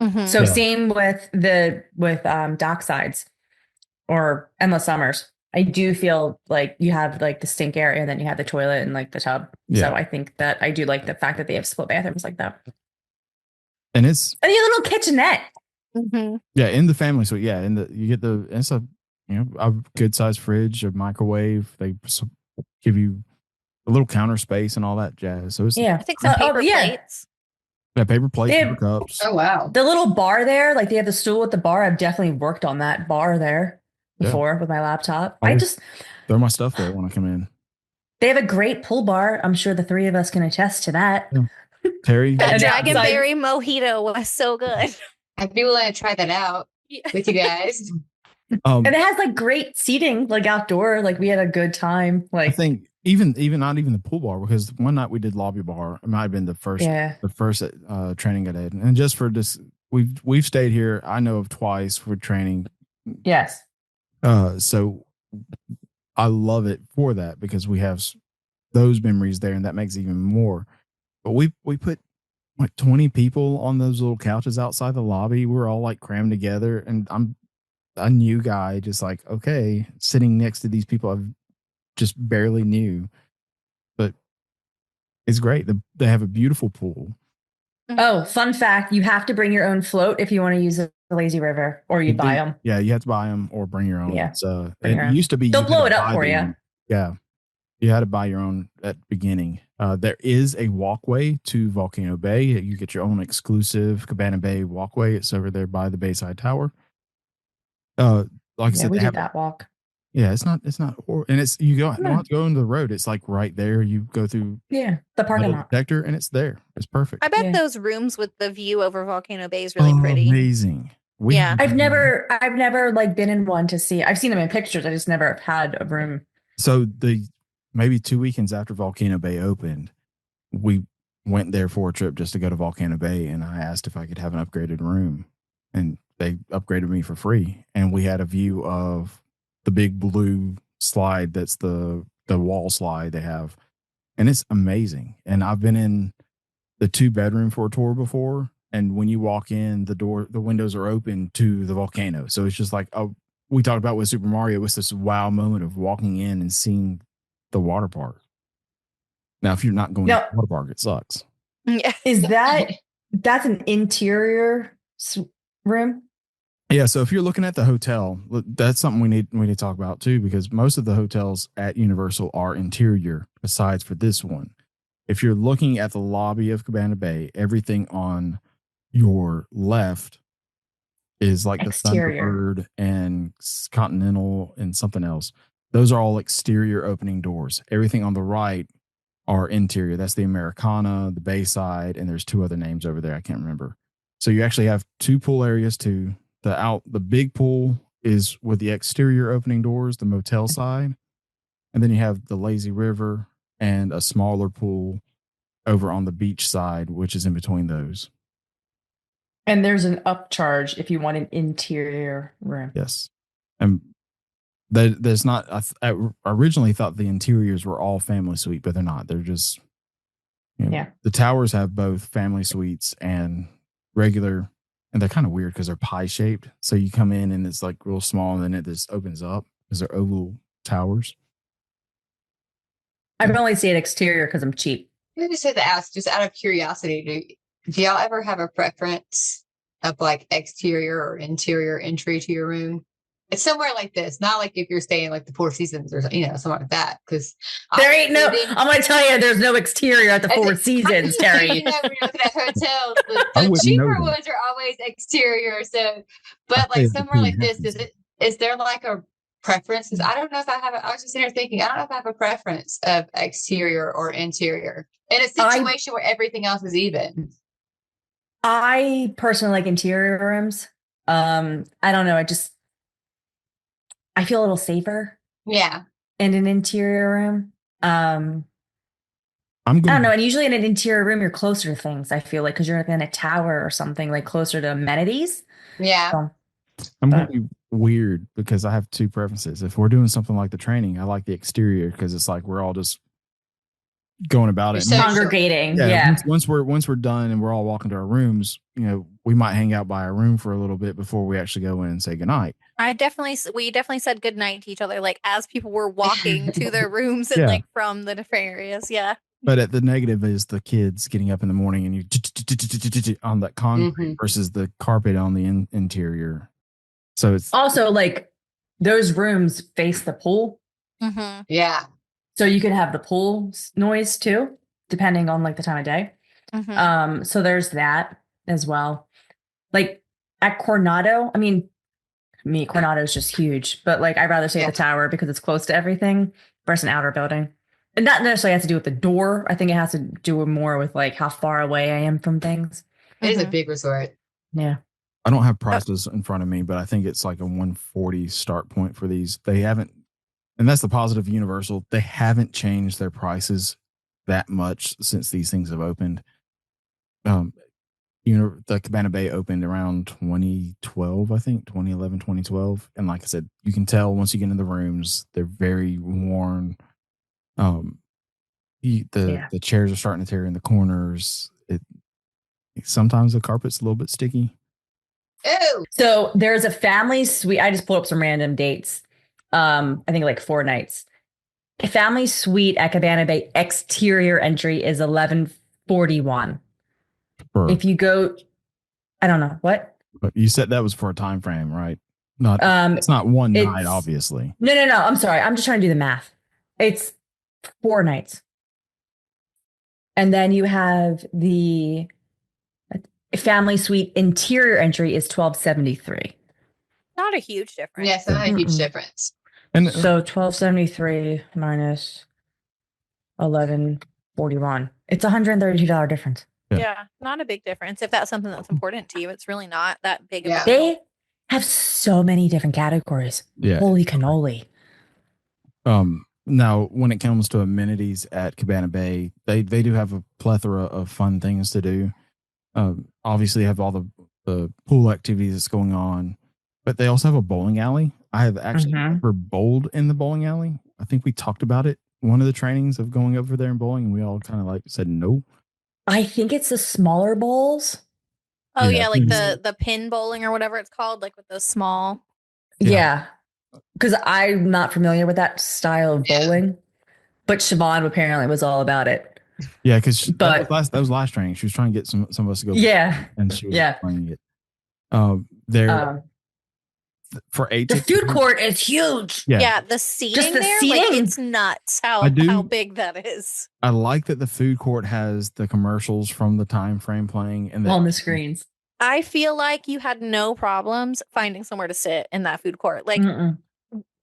Mhm. So Yeah. same with Docksides or Endless Summers. I do feel like you have like the sink area and then you have the toilet and like the tub. Yeah. So I think that I do like the fact that they have split bathrooms like that. And it's And your little kitchenette. Mhm. yeah, in the family suite. Yeah, you get it's a a good sized fridge, a microwave. They give you a little counter space and all that jazz. So it's Yeah. I think some paper plates. yeah, paper plates, They paper have- cups. Oh wow. The little bar there, like they have the stool at the bar. I've definitely worked on that bar there Yeah. before with my laptop. I I was- just Throw my stuff there when I come in. they have a great pull bar. I'm sure the three of us can attest to that. Yeah. Terry, The And Dragonberry mojito was so good. I'd be willing to try that out with you guys. And it has like great seating, like outdoor. Like we had a good time. I Like think even not even the pool bar, because one night we did lobby bar. It might have been the first training I did, and just for this, we've stayed here. I know of twice for training. Yes. So I love it for that because we have those memories there, and that makes it even more. But we put like 20 people on those little couches outside the lobby. We're all like crammed together, and I'm a new guy, just like, okay, sitting next to these people I've just barely knew, but it's great. They have a beautiful pool. Oh, fun fact. You have to bring your own float if you want to use the lazy river or you buy them. Yeah, you have to buy them or bring your own. Yeah. It's, Bring your it own. used to be They'll you blow had it to up buy for you. them. Yeah, you had to buy your own at the beginning. There is a walkway to Volcano Bay. You get your own exclusive Cabana Bay walkway. It's over there by the Bayside Tower. Like I Yeah, said, we they did have that walk. yeah, it's not and it's you don't No. have to go into the road. It's like right there. You go through Yeah. The parking metal lot. detector and it's there. It's perfect. I bet Yeah. those rooms with the view over Volcano Bay is really Oh, pretty. amazing. Yeah. I've never like been in one to see. I've seen them in pictures. I just never had a room. So maybe 2 weekends after Volcano Bay opened, we went there for a trip just to go to Volcano Bay, and I asked if I could have an upgraded room, and they upgraded me for free. And we had a view of the big blue slide that's the wall slide they have, and it's amazing. And I've been in the 2-bedroom for a tour before, and when you walk in, the windows are open to the volcano, so it's just like we talked about with Super Mario, it was this wow moment of walking in and seeing the water park. Now, if you're not going to the water park, it sucks. Yeah. Is that's an interior room? Yeah, so if you're looking at the hotel, that's something we need to talk about too, because most of the hotels at Universal are interior, besides for this one. If you're looking at the lobby of Cabana Bay, everything on your left is like Exterior. the Thunderbird and Continental and something else. Those are all exterior opening doors. Everything on the right are interior. That's the Americana, the Bayside, and there's 2 other names over there. I can't remember. So you actually have 2 pool areas too. The big pool is with the exterior opening doors, the motel side. And then you have the lazy river and a smaller pool over on the beach side, which is in between those. And there's an upcharge if you want an interior room. Yes. And there's not, I originally thought the interiors were all family suite, but they're not. They're just, The towers have both family suites and regular. And they're kind of weird because they're pie shaped. So you come in and it's like real small and then it just opens up because they're oval towers. I've only seen exterior because I'm cheap. I just had to ask, just out of curiosity, do y'all ever have a preference of like exterior or interior entry to your room? It's somewhere like this, not like if you're staying like the Four Seasons or somewhere like that. Because there ain't no. I'm gonna tell you, there's no exterior at the Four Seasons, Terry. When you look at hotels, the cheaper ones are always exterior. So, but like somewhere like this, is there like a preference? I don't know if I have. I was just sitting here thinking, I don't know if I have a preference of exterior or interior in a situation where everything else is even. I personally like interior rooms. I don't know. I feel a little safer. Yeah. In an interior room. I don't know. And usually in an interior room, you're closer to things, I feel like, because you're in a tower or something, like closer to amenities. Yeah. So, I'm going to be weird because I have 2 preferences. If we're doing something like the training, I like the exterior because it's like we're all just going about it. Congregating. Yeah. Once we're done and we're all walking to our rooms, we might hang out by our room for a little bit before we actually go in and say goodnight. We definitely said goodnight to each other, like as people were walking to their rooms and like from the different areas. Yeah. But the negative is the kids getting up in the morning and you on that concrete versus the carpet on the interior. So it's also like those rooms face the pool. Mm-hmm. Yeah. So you could have the pool noise too, depending on like the time of day. Mm-hmm. So there's that as well. Like at Coronado, Coronado is just huge, but like I'd rather stay at the tower because it's close to everything versus an outer building. And not necessarily has to do with the door. I think it has to do more with like how far away I am from things. It is a big resort. Yeah. I don't have prices in front of me, but I think it's like a $140 start point for these. They haven't, and that's the positive of Universal. They haven't changed their prices that much since these things have opened. The Cabana Bay opened around 2012, I think, 2011, 2012. And like I said, you can tell once you get in the rooms, they're very worn. The chairs are starting to tear in the corners. Sometimes the carpet's a little bit sticky. Ew. So there's a family suite. I just pulled up some random dates. I think like 4 nights. A family suite at Cabana Bay exterior entry is $1141. If you go, I don't know what. But you said that was for a time frame, right? Not it's not one night, obviously. No. I'm sorry. I'm just trying to do the math. It's 4 nights. And then you have the family suite interior entry is $1273. Not a huge difference. Yes, not a huge difference. And so $1273 minus $1141. It's $132 difference. Yeah, not a big difference. If that's something that's important to you, it's really not that big. Yeah. They have so many different categories. Yeah. Holy cannoli. Now, when it comes to amenities at Cabana Bay, they do have a plethora of fun things to do. Obviously, they have all the pool activities that's going on, but they also have a bowling alley. I have actually never bowled in the bowling alley. I think we talked about it one of the trainings of going over there and bowling, and we all kind of like said no. I think it's the smaller bowls. Oh yeah, like the pin bowling or whatever it's called, like with the small. Yeah. because I'm not familiar with that style of bowling, but Siobhan apparently was all about it. Yeah, because that was last training. She was trying to get some of us to go. Yeah, and she was yeah. playing it. For the food court is huge. Yeah, the seating there, like it's nuts how big that is. I like that the food court has the commercials from the time frame playing and on the screens. I feel like you had no problems finding somewhere to sit in that food court. Like,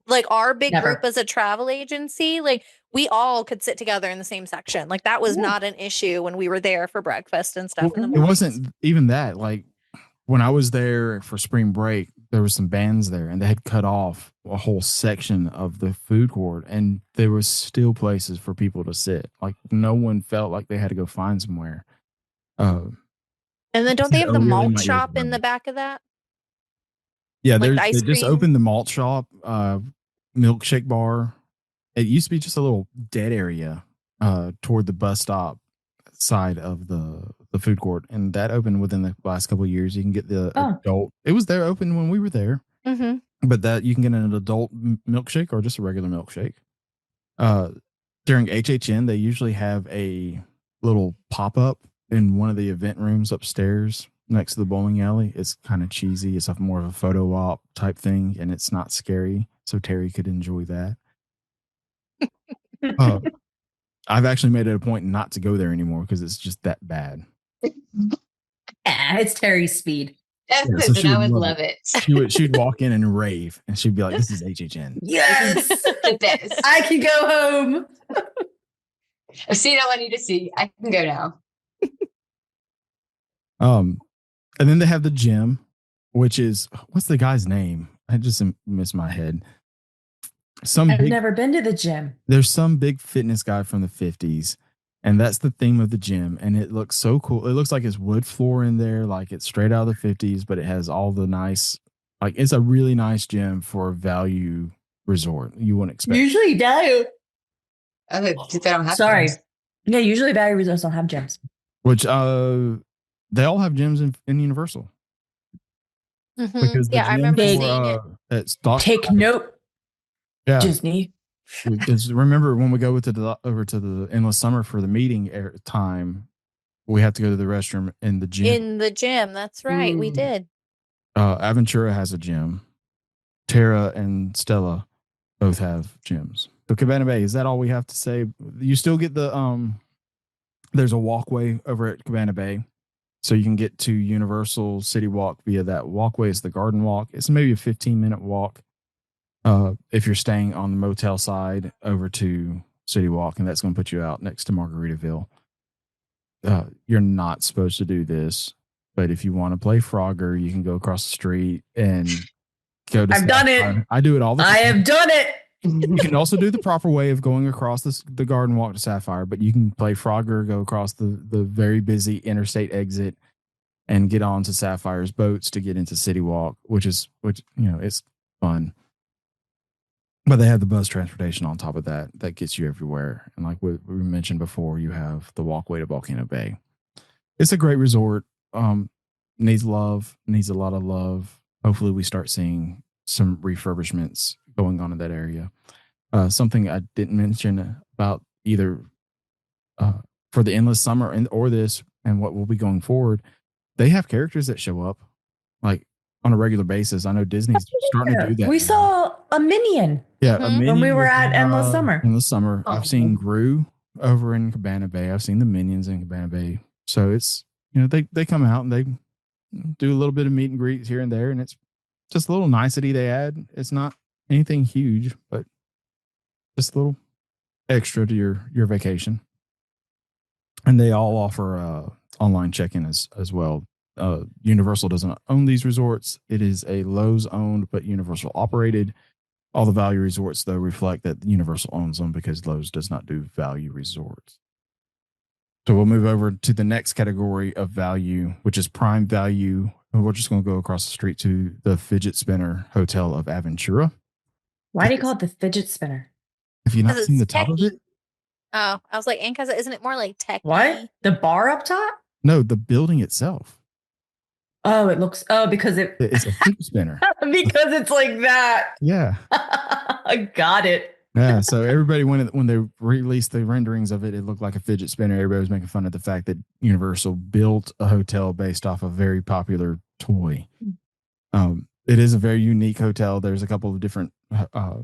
like our big group as a travel agency, like we all could sit together in the same section. Like that was not an issue when we were there for breakfast and stuff. It wasn't even that. Like when I was there for spring break, there were some bands there and they had cut off a whole section of the food court and there was still places for people to sit. Like no one felt like they had to go find somewhere. And then don't they have the malt shop in the back of that? Yeah, like they just opened the malt shop, milkshake bar. It used to be just a little dead area toward the bus stop side of the food court, and that opened within the last couple of years. You can get the adult. It was there open when we were there, but that you can get an adult milkshake or just a regular milkshake. During HHN, they usually have a little pop up in one of the event rooms upstairs next to the bowling alley. It's kind of cheesy. It's more of a photo op type thing, and it's not scary, so Terry could enjoy that. I've actually made it a point not to go there anymore because it's just that bad. It's Terry's speed. That's so I would love it. She'd walk in and rave, and she'd be like, "This is HHN. Yes, the best. I can go home. I've seen all I need to see. I can go now." And then they have the gym, which is what's the guy's name? I just missed my head. I've never been to the gym. There's some big fitness guy from the 50s, and that's the theme of the gym. And it looks so cool. It looks like it's wood floor in there, like it's straight out of the 50s, but it has all the nice, like it's a really nice gym for a value resort. You wouldn't expect. Usually value. They don't have Sorry. gyms. Yeah, usually value resorts don't have gyms. Which they all have gyms in Universal. Because I remember seeing it. Take note. Yeah. Disney. Remember when we go over to the Endless Summer for the meeting time, we have to go to the restroom in the gym. In the gym, that's right. We did. Aventura has a gym. Tara and Stella both have gyms. So Cabana Bay, is that all we have to say? You still get the there's a walkway over at Cabana Bay. So you can get to Universal City Walk via that walkway. It's the Garden Walk. It's maybe a 15-minute walk. If you're staying on the motel side over to City Walk, and that's going to put you out next to Margaritaville. You're not supposed to do this, but if you want to play Frogger, you can go across the street and go to. I've done it. I do it all the time. I have done it. You can also do the proper way of going across the Garden Walk to Sapphire, but you can play Frogger, go across the very busy interstate exit, and get on to Sapphire's boats to get into City Walk, which it's fun. But they have the bus transportation on top of that gets you everywhere. And like we mentioned before, you have the walkway to Volcano Bay. It's a great resort. Needs love, needs a lot of love. Hopefully we start seeing some refurbishments going on in that area. Something I didn't mention about either for the Endless Summer or this and what will be going forward, they have characters that show up like on a regular basis. I know Disney's starting to do that. We saw a Minion. Yeah, a Minion when we were at Endless Summer. Endless Summer. I've seen Gru over in Cabana Bay. I've seen the Minions in Cabana Bay. So it's, they come out and they do a little bit of meet and greets here and there, and it's just a little nicety they add. It's not anything huge, but just a little extra to your vacation. And they all offer online check-in as well. Universal doesn't own these resorts. It is a Lowe's owned but Universal operated. All the value resorts, though, reflect that Universal owns them because Lowe's does not do value resorts. So we'll move over to the next category of value, which is prime value. And we're just going to go across the street to the Fidget Spinner Hotel of Aventura. Why do you call it the Fidget Spinner? Have you not seen the top of it? Oh, I was like, and because isn't it more like tech? What? The bar up top? No, the building itself. Oh, it looks. Oh, because it's a fidget spinner. because it's like that. Yeah. I got it. Yeah. So everybody, when they released the renderings of it, it looked like a fidget spinner. Everybody was making fun of the fact that Universal built a hotel based off a very popular toy. It is a very unique hotel. There's a couple of different.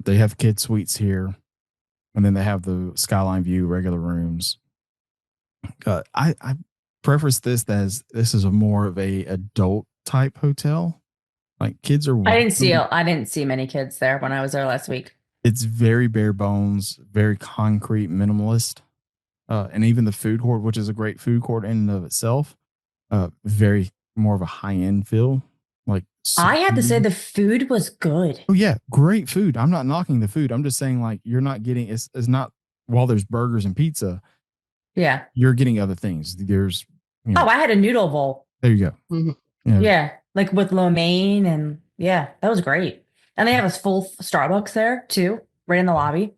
They have kid suites here, and then they have the skyline view regular rooms. I preface this as this is a more of a adult type hotel. Like kids are. I didn't see many kids there when I was there last week. It's very bare bones, very concrete, minimalist, and even the food court, which is a great food court in and of itself, very more of a high end feel. Like I had to say the food was good. Oh yeah, great food. I'm not knocking the food. I'm just saying like you're not getting it's not while there's burgers and pizza. Yeah, you're getting other things. There's I had a noodle bowl. There you go. Mm-hmm. Yeah, like with lo mein, and yeah, that was great. And they have a full Starbucks there too, right in the lobby.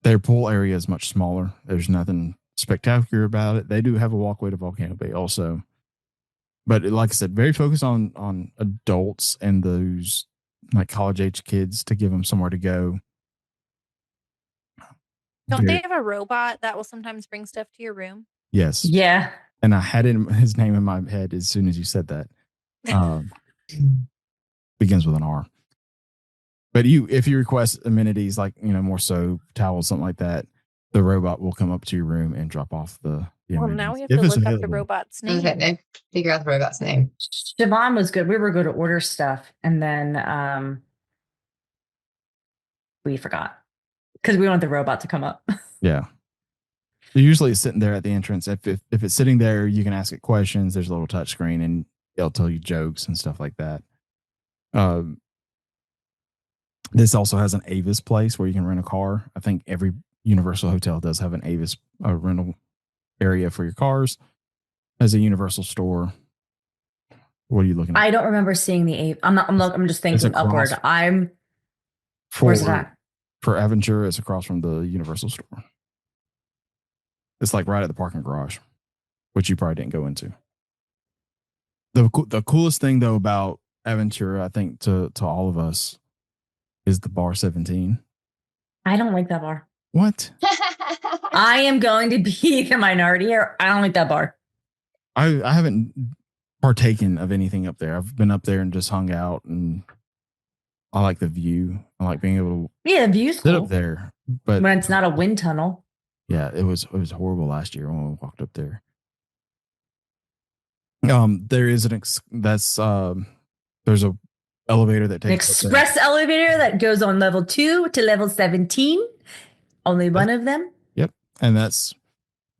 Their pool area is much smaller. There's nothing spectacular about it. They do have a walkway to Volcano Bay also. But like I said, very focused on adults and those like college age kids to give them somewhere to go. Don't they have a robot that will sometimes bring stuff to your room? Yes. Yeah. And I had his name in my head as soon as you said that. Begins with an R. But if you request amenities like, more soap, towels, something like that, the robot will come up to your room and drop off the well, amenities. now we have to look up the robot's name. Okay, figure out the robot's name. Siobhan was good. We were good to order stuff, and then we forgot because we want the robot to come up. Yeah. Usually it's sitting there at the entrance. If it's sitting there, you can ask it questions. There's a little touch screen and it'll tell you jokes and stuff like that. This also has an Avis place where you can rent a car. I think every Universal hotel does have an Avis rental area for your cars. As a Universal store. What are you looking at? I don't remember seeing the Avis. I'm just thinking upward. Where's that? For Aventura, it's across from the Universal store. It's like right at the parking garage, which you probably didn't go into. The coolest thing though about Aventura, I think to all of us, is the bar 17. I don't like that bar. What? I am going to be the minority here. I don't like that bar. I haven't partaken of anything up there. I've been up there and just hung out, and I like the view. I like being able to the view's sit cool up there. But when it's not a wind tunnel. Yeah, it was horrible last year when we walked up there. There is there's a elevator that takes an express elevator that goes on level 2 to level 17. Only one of them. Yep, and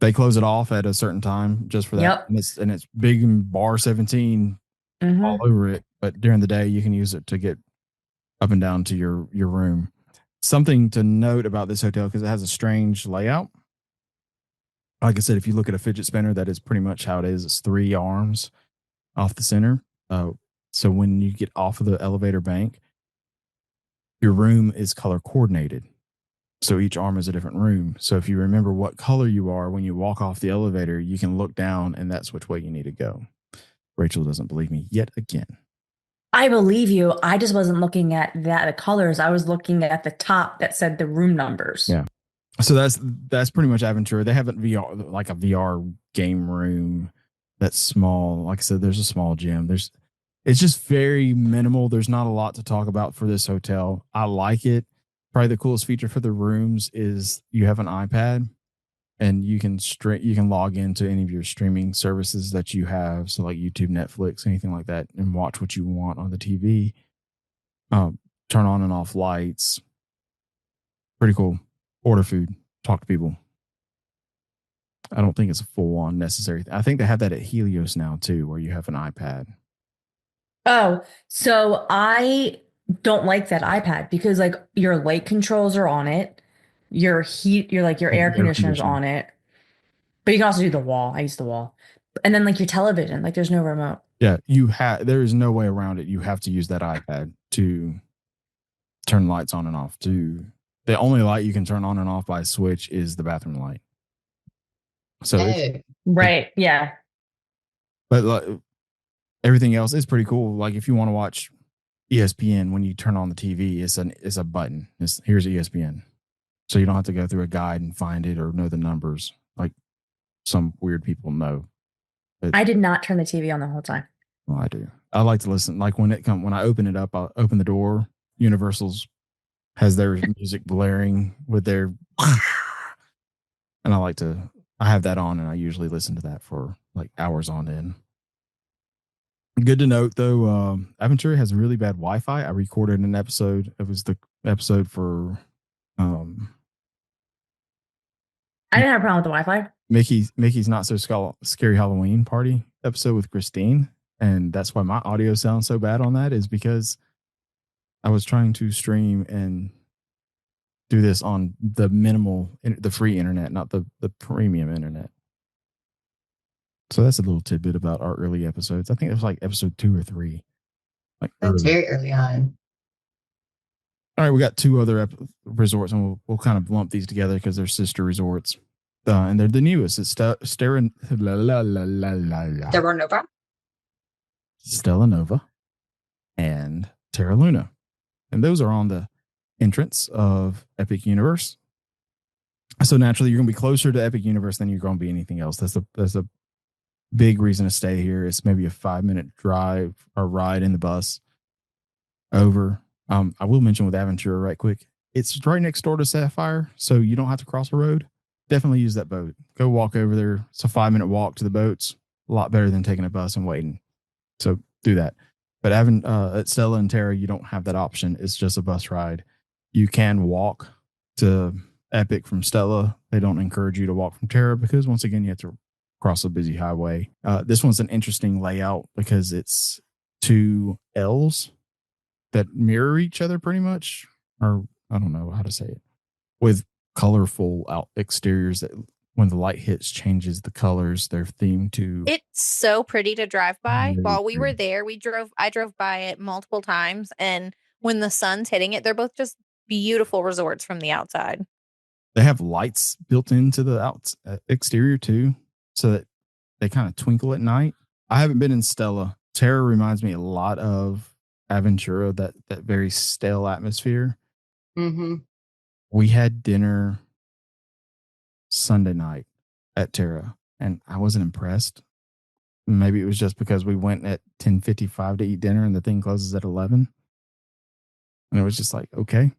they close it off at a certain time just for that. Yep. And it's big and bar 17 all over it. But during the day, you can use it to get up and down to your room. Something to note about this hotel, because it has a strange layout. Like I said, if you look at a fidget spinner, that is pretty much how it is. It's 3 arms off the center. So when you get off of the elevator bank, your room is color coordinated. So each arm is a different room. So if you remember what color you are when you walk off the elevator, you can look down and that's which way you need to go. Rachel doesn't believe me yet again. I believe you. I just wasn't looking at the colors. I was looking at the top that said the room numbers. Yeah. So that's pretty much Aventura. They have a VR game room that's small. Like I said, there's a small gym. It's just very minimal. There's not a lot to talk about for this hotel. I like it. Probably the coolest feature for the rooms is you have an iPad and you can log into any of your streaming services that you have. So like YouTube, Netflix, anything like that, and watch what you want on the TV. Turn on and off lights. Pretty cool. Order food, talk to people. I don't think it's a full-on necessary. I think they have that at Helios now too, where you have an iPad. Oh, so I don't like that iPad because like your light controls are on it, your air conditioner's on it, but you can also do the wall. I use the wall, and then like your television, like there's no remote. Yeah, there is no way around it. You have to use that iPad to turn lights on and off. The only light you can turn on and off by a switch is the bathroom light. So right, yeah. But everything else is pretty cool. Like if you want to watch ESPN, when you turn on the TV, it's a button. Here's ESPN. So you don't have to go through a guide and find it or know the numbers like some weird people know. I did not turn the TV on the whole time. Well, I do. I like to listen. Like when I open it up, I'll open the door. Universal's has their music blaring with their, and I have that on, and I usually listen to that for like hours on end. Good to note though, Aventura has really bad Wi-Fi. I recorded an episode. It was the episode for I didn't have a problem with the Wi-Fi. Mickey's Not So Scary Halloween Party episode with Christine. And that's why my audio sounds so bad on that, is because I was trying to stream and do this on the free internet, not the premium internet. So that's a little tidbit about our early episodes. I think it was like episode 2 or 3. Like That's very early on. All right, we got 2 other resorts, and we'll kind of lump these together because they're sister resorts, and they're the newest. It's Stella Nova and Terra Luna, and those are on the entrance of Epic Universe. So naturally, you're going to be closer to Epic Universe than you're going to be anything else. That's a big reason to stay here. It's maybe a 5-minute drive or ride in the bus over. I will mention with Aventura right quick, it's right next door to Sapphire, so you don't have to cross a road. Definitely use that boat. Go walk over there. It's a 5-minute walk to the boats. A lot better than taking a bus and waiting. So do that. But at Stella and Terra, you don't have that option. It's just a bus ride. You can walk to Epic from Stella. They don't encourage you to walk from Terra because, once again, you have to cross a busy highway. This one's an interesting layout because it's 2 L's that mirror each other pretty much, or I don't know how to say it, with colorful exteriors that when the light hits changes the colors. They're themed to. It's so pretty to drive by. Really While we were pretty. there, I drove by it multiple times, and when the sun's hitting it, they're both just beautiful resorts from the outside. They have lights built into the exterior too, so that they kind of twinkle at night. I haven't been in Stella. Terra reminds me a lot of Aventura, that very stale atmosphere. Mm-hmm. We had dinner Sunday night at Terra, and I wasn't impressed. Maybe it was just because we went at 10:55 to eat dinner, and the thing closes at 11. And it was just like, okay.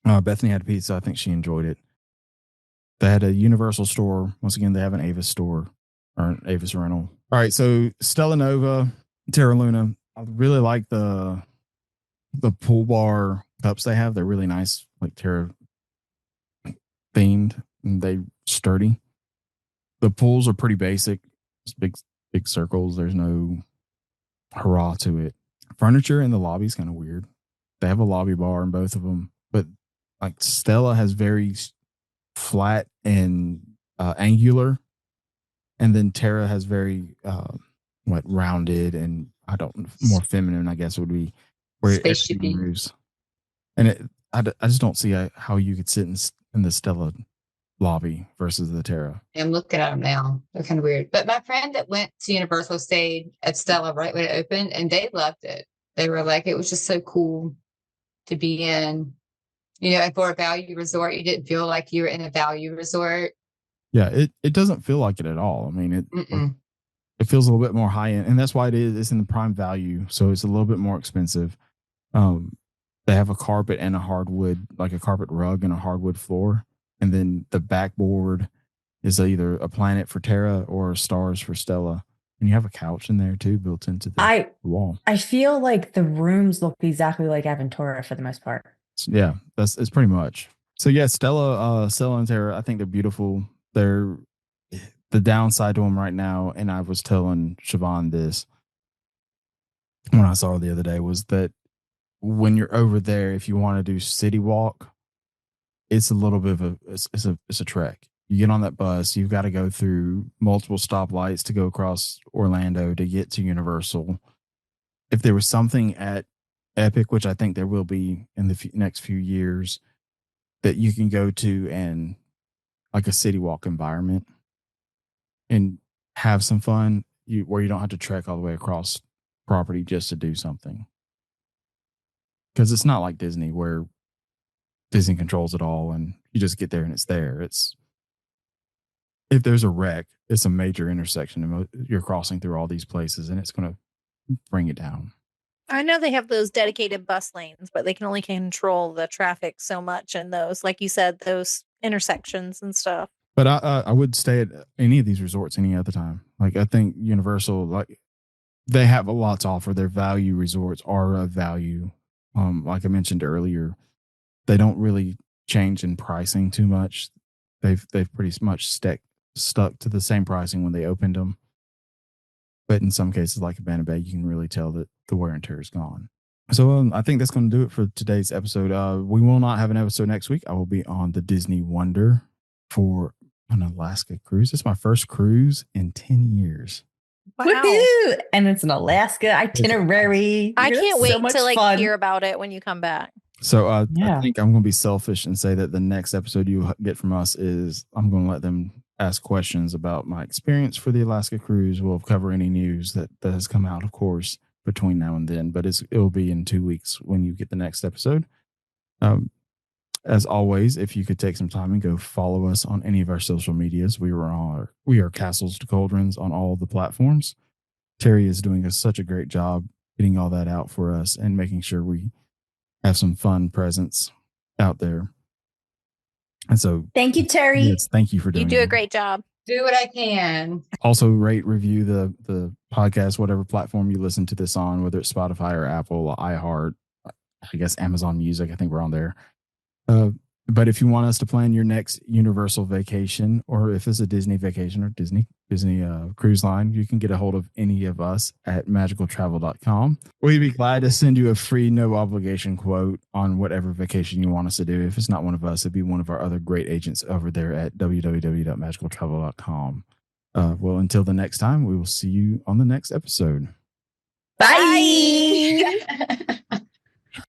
Bethany had pizza. I think she enjoyed it. They had a Universal store. Once again, they have an Avis store or an Avis rental. All right, so Stella Nova, Terra Luna. I really like the pool bar cups they have. They're really nice, like Terra themed, and they sturdy. The pools are pretty basic. It's big circles. There's no hurrah to it. Furniture in the lobby is kind of weird. They have a lobby bar in both of them, but like Stella has very flat and angular, and then Terra has very rounded and more feminine, I guess it would be, where everything moves. And I just don't see how you could sit in the Stella lobby versus the Terra. I'm looking at them now. They're kind of weird. But my friend that went to Universal stayed at Stella right when it opened, and they loved it. They were like, it was just so cool to be in. And for a value resort, you didn't feel like you were in a value resort. Yeah, it doesn't feel like it at all. I mean, it feels a little bit more high end, and that's why it's in the prime value, so it's a little bit more expensive. They have a carpet and a hardwood, like a carpet rug and a hardwood floor, and then the backboard is either a planet for Terra or stars for Stella, and you have a couch in there too, built into the wall. I feel like the rooms look exactly like Aventura for the most part. Yeah, it's pretty much. So yeah, Stella and Terra, I think they're beautiful. They're the downside to them right now, and I was telling Siobhan this when I saw her the other day, was that when you're over there, if you want to do City Walk, it's a little bit of it's a trek. You get on that bus, you've got to go through multiple stoplights to go across Orlando to get to Universal. If there was something at Epic, which I think there will be in the next few years, that you can go to and like a City Walk environment and have some fun, where you don't have to trek all the way across property just to do something. Because it's not like Disney where Disney controls it all and you just get there and it's there. It's if there's a wreck, it's a major intersection and you're crossing through all these places and it's going to bring it down. I know they have those dedicated bus lanes, but they can only control the traffic so much in those, like you said, those intersections and stuff. But I would stay at any of these resorts any other time. Like I think Universal, like they have a lot to offer. Their value resorts are a value. Like I mentioned earlier, they don't really change in pricing too much. They've pretty much stuck to the same pricing when they opened them. But in some cases, like Abandon Bay, you can really tell that the wear and tear is gone. So I think that's going to do it for today's episode. We will not have an episode next week. I will be on the Disney Wonder for an Alaska cruise. It's my first cruise in 10 years. Wow. Woo-hoo! And it's an Alaska itinerary. I can't wait to hear about it when you come back. So I think I'm going to be selfish and say that the next episode you get from us is I'm going to let them ask questions about my experience for the Alaska cruise. We'll cover any news that has come out, of course, between now and then, but it'll be in 2 weeks when you get the next episode. As always, if you could take some time and go follow us on any of our social medias, we are Castles to Cauldrons on all the platforms. Terry is doing such a great job getting all that out for us and making sure we have some fun presents out there. And so thank you, Terry. Yes, thank you for doing it. You do a great job. Do what I can. Also rate, review the podcast, whatever platform you listen to this on, whether it's Spotify or Apple or iHeart, I guess Amazon Music. I think we're on there. But if you want us to plan your next Universal vacation, or if it's a Disney vacation or Disney cruise line, you can get a hold of any of us at magicaltravel.com. We'd be glad to send you a free, no obligation quote on whatever vacation you want us to do. If it's not one of us, it'd be one of our other great agents over there at www.magicaltravel.com. Well, until the next time, we will see you on the next episode. Bye.